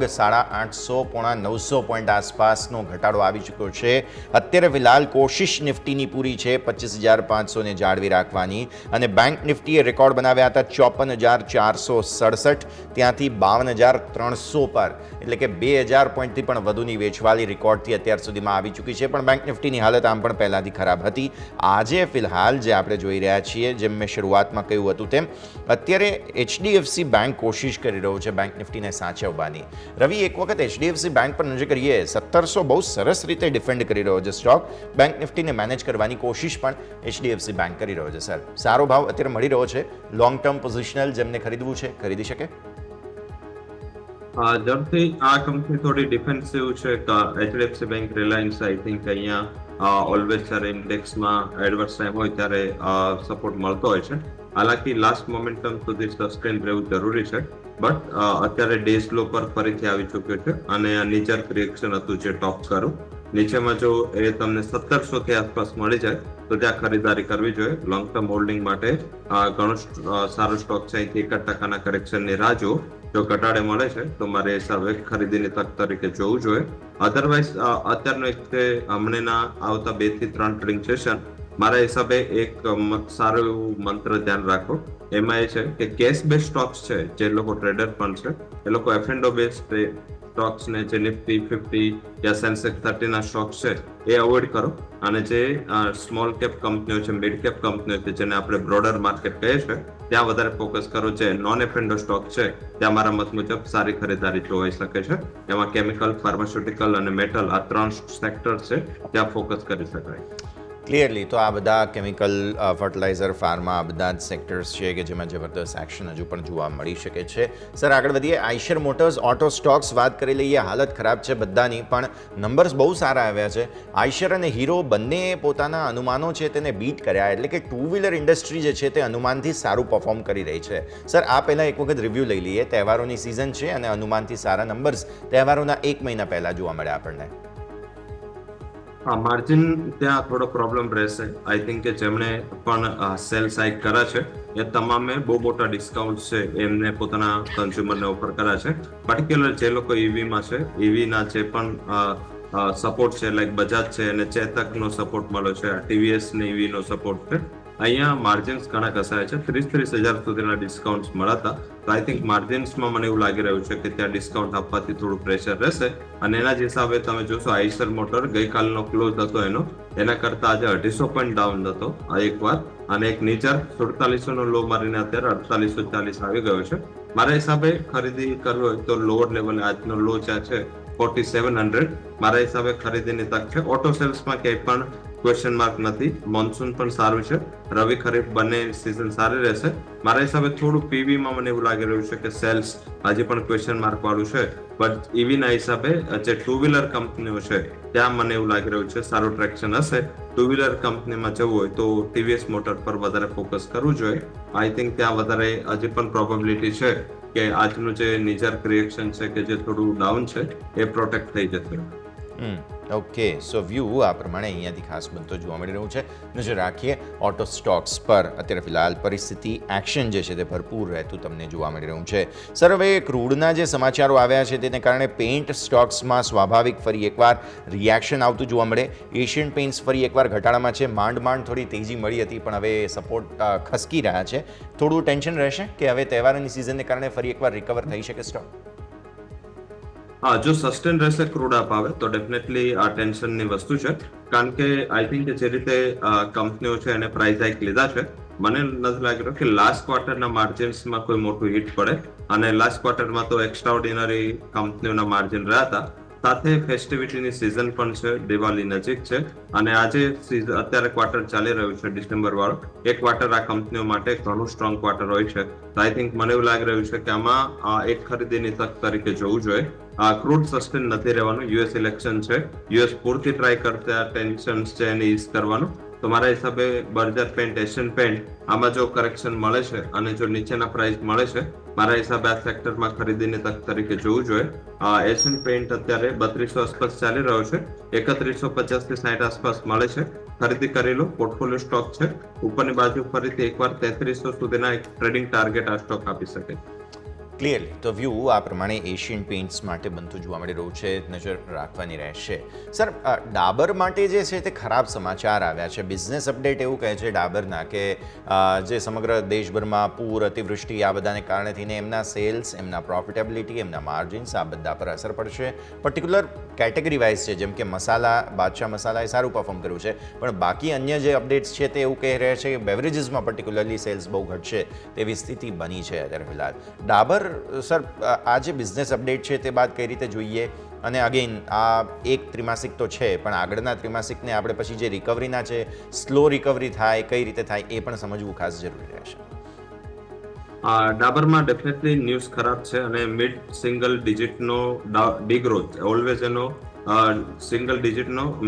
850 પોણા 900 પોઈન્ટ આસપાસનો ઘટાડો આવી ચૂક્યો છે. અત્યારે ફિલહાલ કોશિશ નિફ્ટીની પૂરી છે 25,500ને જાળવી રાખવાની, અને બેંક નિફ્ટીએ રેકોર્ડ બનાવ્યા હતા 54,467, ત્યાંથી 52,300 પર, એટલે કે 2,000 પોઈન્ટથી પણ વધુની વેચવાલી રેકોર્ડથી અત્યાર સુધીમાં આવી ચૂકી છે. પણ બેંક નિફ્ટીની હાલત આમ પણ પહેલાંથી ખરાબ હતી. આજે ફિલહાલ જે આપણે જોઈ રહ્યા છીએ, જેમ મેં શરૂઆતમાં કહ્યું હતું તેમ, અત્યારે HDFC બેંક કોશિશ કરી રહ્યો છે બેંક નિફ્ટીને સાચવવાની. રવિ, એક વખત HDFC બેંક પર નજર કરીએ. 1700 બહુ સરસ રીતે ડિફેન્ડ કરી રહ્યો છે સ્ટોક. બેંક નિફ્ટીને મેનેજ કરવાની કોશિશ પણ HDFC બેંક કરી રહ્યો છે. સર, સારો ભાવ અત્યારે મળી રહ્યો છે. લોંગ ટર્મ પોઝિશનલ જેમને ખરીદવું છે ખરીદી શકે? જરૂરથી આ કંપની થોડી ડિફેન્સિવ છે. HDFC bank, Reliance, I think અહીંયા ઓલવેઝ જ્યારે ઇન્ડેક્સમાં એડવર્સ ટાઈમ હોય ત્યારે સપોર્ટ મળતો હોય છે. હાલાકી લાસ્ટ મોમેન્ટમ સુધી સસ્ટેન રહેવું જરૂરી છે. બટ અત્યારે ડેઝ લો પર ફરીથી આવી ચૂક્યો છે અને આ નીચર રિએક્શન હતું જે ટોપ કરું. નીચેમાં જો એ તમને 1700 થી આસપાસ મળી જાય તો ત્યાં ખરીદારી કરવી જોઈએ. લોંગ ટર્મ હોલ્ડિંગ માટે ઘણો સારો સ્ટોક છે. અહીંથી 1% કરેક્શનની રાહ જુઓ. જો ઘટાડે મળે છે તો મારે હિસાબે ખરીદીની તક તરીકે જોવું જોઈએ. અધરવાઇઝ અત્યારનો એક છે હમણાંના આવતા 2 થી 3 ટ્રેડિંગ સેશન, મારા હિસાબે એક સારું એવું મંત્ર ધ્યાન રાખો. એમાં એ છે કે કેશ બેઝ સ્ટોક્સ છે, જે લોકો ટ્રેડર પણ છે એ લોકો F&O બેઝ સ્ટોક્સ ને જે નિફ્ટી 50 યા સેન્સેક્સ 30 ના સ્ટોક્સ છે એ અવોઇડ કરો, અને જે સ્મોલ કેપ કંપનીઓ છે, મિડ કેપ કંપનીઓ છે, જેને આપણે બ્રોડર માર્કેટ કહીએ છીએ, ત્યાં વધારે ફોકસ કરો. જે નોન F&O સ્ટોક છે ત્યાં મારા મત મુજબ સારી ખરીદારી જોવાઈ શકે છે. એમાં કેમિકલ, ફાર્માસ્યુટિકલ અને મેટલ, આ 3 સેક્ટર છે, ત્યાં ફોકસ કરી શકાય. ક્લિયરલી તો આ બધા કેમિકલ, ફર્ટિલાઇઝર, ફાર્મા, આ બધા જ સેક્ટર્સ છે કે જેમાં જબરદસ્ત એક્શન હજુ પણ જોવા મળી શકે છે. સર, આગળ વધીએ. આઈશર મોટર્સ, ઓટો સ્ટોક્સ વાત કરી લઈએ. હાલત ખરાબ છે બધાની, પણ નંબર્સ બહુ સારા આવ્યા છે. આઈશર અને હીરો બંને પોતાના અનુમાનો છે તેને બીટ કર્યા, એટલે કે ટુ વ્હીલર ઇન્ડસ્ટ્રી જે છે તે અનુમાનથી સારું પરફોર્મ કરી રહી છે. સર, આ પહેલાં એક વખત રિવ્યૂ લઈ લઈએ. તહેવારોની સિઝન છે અને અનુમાનથી સારા નંબર્સ તહેવારોના 1 મહિના પહેલાં જોવા મળ્યા આપણને. હા, માર્જિન ત્યાં થોડો પ્રોબ્લેમ રહેશે. આઈ થિંક કે જેમણે પણ સેલ સાઇક કર્યા છે એ તમામે બહુ મોટા ડિસ્કાઉન્ટ છે એમને પોતાના કન્ઝ્યુમરને ઓફર કર્યા છે. પર્ટિક્યુલર જે લોકો EVમાં છે, EVના જે પણ સપોર્ટ છે, લાઈક બજાજ છે અને ચેતકનો સપોર્ટ મળ્યો છે, TVS ને EVનો સપોર્ટ છે. અહીંયા માર્જિન્સ ઘણા કસાય છે. 30 હજાર સુધીના ડિસ્કાઉન્ટ મળ્યા. તો આઈ થિંક માર્જિન્સમાં મને એવું લાગી રહ્યું છે કે ત્યાં ડિસ્કાઉન્ટ આપવાથી થોડું પ્રેશર રહેશે. અને એના જ હિસાબે તમે જોશો આઈશર મોટર ગઈકાલનો ક્લોઝ હતો એના કરતા આજે 250 પોઈન્ટ ડાઉન હતો એકવાર, અને એક નીચર 4700 નો લો મારીને અત્યારે 4840 આવી ગયો છે. મારા હિસાબે ખરીદી કરવી હોય તો લોઅર લેવલે આજનો લો જ્યાં છે 4700, મારા હિસાબે ખરીદીની તક છે. ઓટો સેલ્સમાં ક્યાંય પણ ક્વેશ્ચન માર્ક નથી. મોન્સૂન પણ સારું છે, રવિ ખરીફ બંને સિઝન સારી રહેશે. મારા હિસાબે થોડું પીવીમાં મને એવું લાગી રહ્યું છે કે સેલ્સ હજી પણ ક્વેશ્ચન માર્ક વાળું છે. બટ EVના હિસાબે જે ટુ વ્હીલર કંપનીઓ છે ત્યાં મને એવું લાગી રહ્યું છે સારું ટ્રેક્શન હશે. ટુ વ્હીલર કંપનીમાં જવું હોય તો TVS મોટર પર વધારે ફોકસ કરવું જોઈએ. આઈ થિંક ત્યાં વધારે હજી પણ પ્રોબેબિલિટી છે કે આજનું જે નીચર રિએક્શન છે કે જે થોડું ડાઉન છે એ પ્રોટેક્ટ થઈ જશે. ઓકે, સો વ્યૂ આ પ્રમાણે અહીંયાથી ખાસ બનતો જોવા મળી રહ્યું છે. નજર રાખીએ ઓટો સ્ટોક્સ પર. અત્યારે ફિલહાલ પરિસ્થિતિ એક્શન જે છે તે ભરપૂર રહેતું તમને જોવા મળી રહ્યું છે. સર, હવે ક્રૂડના જે સમાચારો આવ્યા છે તેને કારણે પેઇન્ટ સ્ટોક્સમાં સ્વાભાવિક ફરી એકવાર રિએક્શન આવતું જોવા મળે. એશિયન પેઇન્ટ્સ ફરી એકવાર ઘટાડામાં છે. માંડ થોડી તેજી મળી હતી પણ હવે સપોર્ટ ખસકી રહ્યા છે. થોડું ટેન્શન રહેશે કે હવે તહેવારોની સિઝનને કારણે ફરી એકવાર રિકવર થઈ શકે સ્ટોક? હા, જો સસ્ટેન રહેશે ક્રૂડ અપ આવે તો ડેફિનેટલી આ ટેન્શનની વસ્તુ છે, કારણ કે આઈ થિંક જે રીતે કંપનીઓ છે એને પ્રાઇસ હાઇક લીધા છે, મને નથી લાગી રહ્યું કે લાસ્ટ ક્વાર્ટરના માર્જિન્સમાં કોઈ મોટું હિટ પડે. અને લાસ્ટ ક્વાર્ટરમાં તો એક્સ્ટ્રાઓર્ડિનરી કંપનીઓના માર્જિન રહ્યા હતા. સાથે ફેસ્ટિવિટીની સિઝન પણ છે, દિવાળી નજીક છે, અને આજે અત્યારે ક્વાર્ટર ચાલી રહ્યું છે ડિસેમ્બર વાળો. એક ક્વાર્ટર આ કંપનીઓ માટે ઘણું સ્ટ્રોંગ ક્વાર્ટર હોય છે. તો આઈ થિંક મને એવું લાગી રહ્યું છે કે આમાં એક ખરીદીની તક તરીકે જોવું જોઈએ. ક્રૂડ સસ્ટેન નથી રહેવાનું. યુએસ ઇલેક્શન છે, યુએસ પૂરતી ટ્રાય કરશે આ ટેન્શન છે એને ઇઝ કરવાનું. તો મારા હિસાબે બર્જર પેન્ટ, એશિયન પેન્ટ આમાં જો કરેક્શન મળે છે અને જો નીચેના પ્રાઇસ મળે છે, મારા હિસાબે આ સેક્ટરમાં ખરીદીની તક તરીકે જોવું જોઈએ. એશિયન પેન્ટ અત્યારે 3200 આસપાસ ચાલી રહ્યો છે, 3150 થી 60 આસપાસ મળે છે. ખરીદી કરી લો, પોર્ટફોલિયો સ્ટોક છે. ઉપરની બાજુ ફરીથી એકવાર 3300 સુધીના એક ટ્રેડિંગ ટાર્ગેટ આ સ્ટોક આપી શકે. ક્લિયરલી તો વ્યૂ આ પ્રમાણે એશિયન પેઇન્ટ્સ માટે બનતું જોવા મળી રહ્યું છે. નજર રાખવાની રહેશે. સર, ડાબર માટે જે છે તે ખરાબ સમાચાર આવ્યા છે. બિઝનેસ અપડેટ એવું કહે છે ડાબરના કે જે સમગ્ર દેશભરમાં પૂર, અતિવૃષ્ટિ આ બધાને કારણે થઈને એમના સેલ્સ, એમના પ્રોફિટેબિલિટી, એમના માર્જિન્સ આ બધા પર અસર પડશે. પર્ટિક્યુલર કેટેગરી વાઇઝ છે, જેમ કે મસાલા, બાદશાહ મસાલાએ સારું પરફોર્મ કર્યું છે, પણ બાકી અન્ય જે અપડેટ્સ છે તે એવું કહી રહ્યા છે કે બેવરેજીસમાં પર્ટિક્યુલરલી સેલ્સ બહુ ઘટશે તેવી સ્થિતિ બની છે અત્યારે ફિલહાલ. ડાબર સર, આ જે બિઝનેસ અપડેટ છે તે બાદ કઈ રીતે જોઈએ? અને અગેન આ એક ત્રિમાસિક તો છે, પણ આગળના ત્રિમાસિકને આપણે પછી જે રિકવરીના છે, સ્લો રિકવરી થાય, કઈ રીતે થાય એ પણ સમજવું ખાસ જરૂરી રહેશે. ડાબરમાં ડેફિનેટલી ન્યૂઝ ખરાબ છે અને મિડ સિંગલ ડિજિટનો ડિગ્રોથ ઓલવેઝ એનો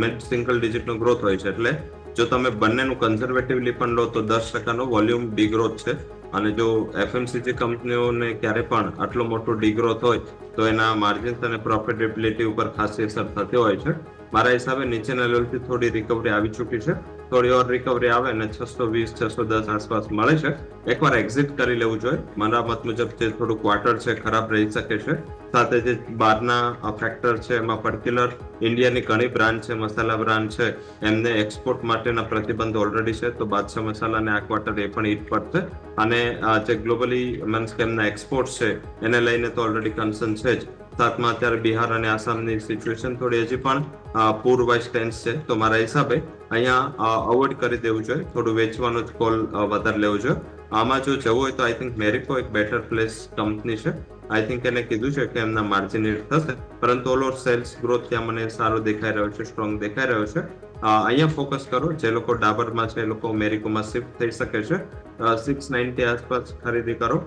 મિડ સિંગલ ડિજિટનો ગ્રોથ હોય છે. એટલે જો તમે બંનેનું કન્ઝર્વેટિવલી પણ લો તો 10% વોલ્યુમ ડિગ્રોથ છે. અને જો એફએમસીજી કંપનીઓને ક્યારે પણ આટલો મોટો ડિગ્રોથ હોય તો એના માર્જિન્સ અને પ્રોફિટેબિલિટી ઉપર ખાસી અસર થતી હોય છે. મારા હિસાબે નીચેના લેવલથી થોડી રિકવરી આવી ચૂકી છે. થોડી ઓર રિકવરી આવે અને 620 610 આસપાસ મળે છે, એકવાર એક્ઝિટ કરી લેવું જોઈએ. મારા મત મુજબ જે થોડું ક્વાર્ટર છે ખરાબ રહી શકે છે. સાથે જે બહારના ફેક્ટર છે એમાં પર્ટિક્યુલર ઇન્ડિયાની ઘણી બ્રાન્ડ છે, મસાલા બ્રાન્ડ છે, એમને એક્સપોર્ટ માટેના પ્રતિબંધ ઓલરેડી છે. તો બાદશાહ મસાલાને આ ક્વાર્ટર એ પણ હિટ પડશે. અને જે ગ્લોબલી મીન્સ કે એમના એક્સપોર્ટ છે એને લઈને તો ઓલરેડી કન્સર્ન છે જ. સાથમાં અત્યારે બિહાર અને આસામની સિચ્યુએશન થોડી હજી પણ પૂર વાઇઝ ટેન્સ છે. તો મારા હિસાબે અહીંયા અવોઇડ કરી દેવું જોઈએ. થોડું વેચવાનો જ કોલ વધારે લેવો જોઈએ. આમાં જો જવું હોય તો આઈ થિંક મેરિકો એક બેટર પ્લેસ કંપની છે. આઈ થિંક એને કીધું છે કે એમના માર્જિન હિટ થશે, પરંતુ ઓલ ઓવર સેલ્સ ગ્રોથ ત્યાં મને સારો દેખાઈ રહ્યો છે, સ્ટ્રોંગ દેખાઈ રહ્યો છે. અહીંયા ફોકસ કરો. જે લોકો ડાબરમાં છે એ લોકો મેરિકોમાં શિફ્ટ થઈ શકે છે. 690 આસપાસ ખરીદી કરો.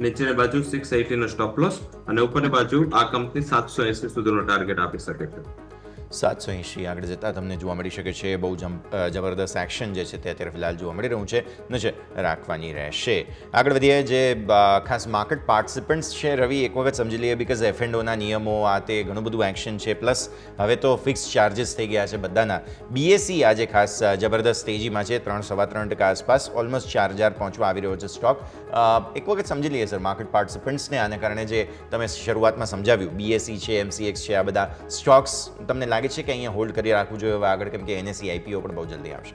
નીચેની બાજુ 680 નો સ્ટોપ લોસ અને ઉપરની બાજુ આ કંપની 780 સુધીનો ટાર્ગેટ આપી શકે છે. 780 આગળ જતાં તમને જોવા મળી શકે છે. બહુ જબરદસ્ત એક્શન જે છે તે અત્યારે ફિલહાલ જોવા મળી રહ્યું છે. નજર રાખવાની રહેશે. આગળ વધીએ. જે ખાસ માર્કેટ પાર્ટિસિપન્ટ્સ છે રવિ, એક વખત સમજી લઈએ, બિકોઝ F&Oના નિયમો આ તે ઘણું બધું એક્શન છે, પ્લસ હવે તો ફિક્સ ચાર્જીસ થઈ ગયા છે બધાના. BSE આજે ખાસ જબરદસ્ત તેજીમાં છે, 3-3.25% આસપાસ, ઓલમોસ્ટ 4000 પહોંચવા આવી રહ્યો છે સ્ટોક. એક વખત સમજી લઈએ સર માર્કેટ પાર્ટિસિપન્ટ્સને, આને કારણે જે તમે શરૂઆતમાં સમજાવ્યું, BSE છે, MCX છે, આ બધા સ્ટોક્સ તમને લાગે છે કે અહીંયા હોલ્ડ કરી રાખવું જોઈએ આગળ, કેમ કે NSE IPO પણ બહુ જલ્દી આવશે?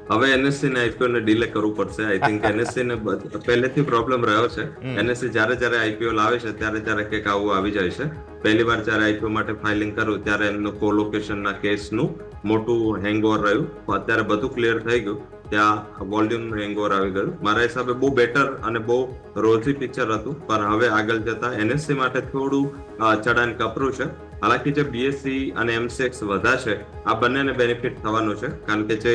હવે NSE ને IPO ને ડીલે કરવું પડશે. આઈ થિંક NSE ને પહેલેથી પ્રોબ્લેમ રહ્યો છે. NSE જ્યારે IPO લાવે છે ત્યારે કંઈક આવું આવી જાય છે. પહેલી વાર જ્યારે IPO માટે ફાઇલિંગ કરું ત્યારે એમનું કોલોકેશનના કેસનું મોટું હેંગઓવર રહ્યું. અત્યારે બધું ક્લિયર થઈ ગયું, ત્યાં વોલ્યુમ હેંગઓવર આવી ગયું. મારા હિસાબે બહુ બેટર અને બહુ રોઝી પિક્ચર હતું, પણ હવે આગળ જતા NSE માટે થોડું ચડાણ કપરું છે. હાલાકી જે BSE અને MCX વધ્યા છે આ બંનેને બેનિફિટ થવાનું છે, કારણ કે જે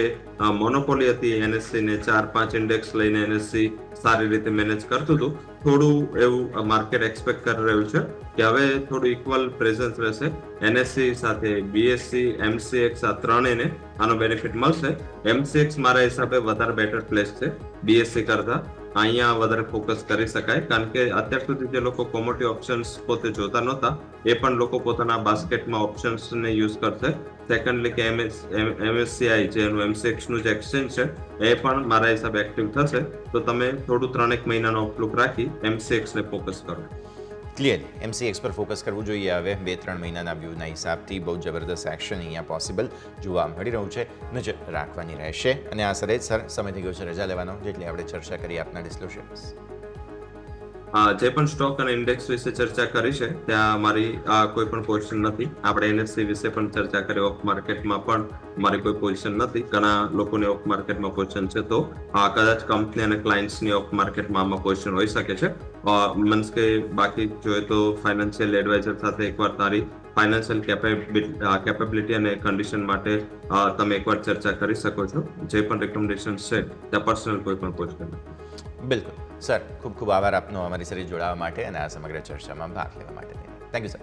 મોનોપોલી હતી NSE ને 4-5 ઇન્ડેક્સ લઈને NSE સારી રીતે મેનેજ કરતું હતું, થોડું એવું માર્કેટ એક્સપેક્ટ કરી રહ્યું છે કે હવે થોડું ઇક્વલ પ્રેઝન્સ રહેશે. NSE સાથે BSE, MCX આ ત્રણેયને આનો બેનિફિટ મળશે. MCX મારા હિસાબે વધારે બેટર પ્લેસ છે BSE કરતા. અહીંયા વધારે ફોકસ કરી શકાય, કારણ કે અત્યાર સુધી જે લોકો કોમોડિટી ઓપ્શન્સ પોતે જોતા નહોતા એ પણ લોકો પોતાના બાસ્કેટમાં ઓપ્શન્સને યુઝ કરશે. સેકન્ડલી કે MSCI જે એનું MCX નું જે એક્સચેન્જ છે એ પણ મારા હિસાબે એક્ટિવ થશે, તો તમે થોડું 3-1 મહિનાનો આઉટલુક રાખી MCX ને ફોકસ કરો. ક્લિયર, MCX પર ફોકસ કરવું જોઈએ. હવે 2-3 મહિનાના વ્યૂના હિસાબથી બહુ જબરદસ્ત એક્શન અહીંયા પોસિબલ જોવા મળી રહ્યું છે, નજર રાખવાની રહેશે. અને આ સરે સર સમય થઈ ગયો છે રજા લેવાનો, જેટલી આપણે ચર્ચા કરી આપના ડિસ્ક્લોઝર્સ. જે પણ સ્ટોક અને ઇન્ડેક્સ વિશે ચર્ચા કરી છે ત્યાં મારી કોઈ પણ પોઝિશન નથી. આપણે NSE વિશે પણ ચર્ચા કરી, ઓફ માર્કેટમાં પણ મારી કોઈ પોઝિશન નથી. ઘણા લોકોની ઓફ માર્કેટમાં પોઝિશન છે, તો કદાચ કંપની અને ક્લાયન્ટ્સની ઓફ માર્કેટમાં આમાં પોઝિશન હોઈ શકે છે. મીન્સ કે બાકી જોઈએ તો ફાઇનાન્શિયલ એડવાઇઝર સાથે એકવાર તારી ફાઇનાન્શિયલ કેપેબિલિટી અને કન્ડિશન માટે તમે એકવાર ચર્ચા કરી શકો છો. જે પણ રિકમેન્ડેશન છે ત્યાં પર્સનલ કોઈ પણ પોઝિશન નથી. બિલકુલ સર, ખૂબ ખૂબ આભાર આપનો અમારી સાથે જોડાવા માટે અને આ સમગ્ર ચર્ચામાં ભાગ લેવા માટે. Thank you sir.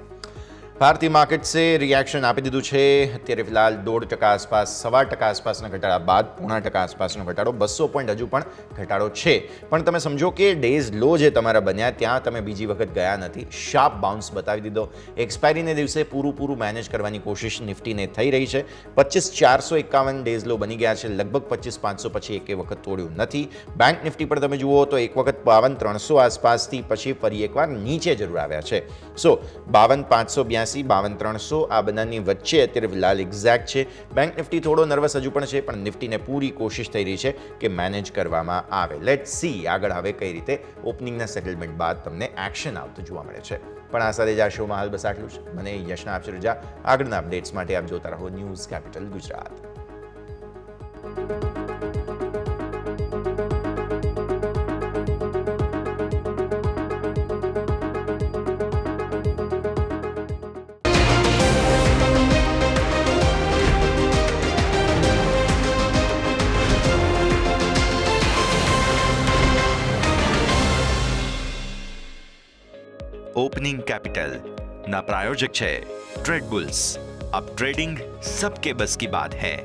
ભારતીય માર્કેટ્સે રિએક્શન આપી દીધું છે. અત્યારે ફિલહાલ 1.5% આસપાસ, 1.25% આસપાસના ઘટાડા બાદ 0.5% આસપાસનો ઘટાડો, 200 પોઈન્ટ હજુ પણ ઘટાડો છે. પણ તમે સમજો કે ડેઝ લો જે તમારા બન્યા ત્યાં તમે બીજી વખત ગયા નથી, શાર્પ બાઉન્સ બતાવી દીધો. એક્સપાયરીને દિવસે પૂરું મેનેજ કરવાની કોશિશ નિફ્ટીને થઈ રહી છે. 25,451 ડેઝ લો બની ગયા છે, લગભગ 25,500 પછી એકે વખત તોડ્યું નથી. બેંક નિફ્ટી પર તમે જુઓ તો એક વખત 52,300 આસપાસથી પછી ફરી એકવાર નીચે જરૂર આવ્યા છે. સો 52,582, 52,300 આ બંનેની વચ્ચે અત્યારે ફિલહાલ એક્ઝેક્ટ છે. બેંક નિફ્ટી થોડો નર્વસ હજુ પણ છે, પણ નિફ્ટીને પૂરી કોશિશ થઈ રહી છે કે મેનેજ કરવામાં આવે. લેટ સી આગળ હવે કઈ રીતે ઓપનિંગના સેટલમેન્ટ બાદ તમને એક્શન આવતું જોવા મળે છે. પણ આ સાથે જ આ શોમાં હાલ બસ આટલું જ. મને યશના આપશે રજા. આગળના અપડેટ્સ માટે આપ જોતા રહો news capital Gujarat. Opening capital ना प्रायोजक है ट्रेड बुल्स. अब ट्रेडिंग सबके बस की बात है.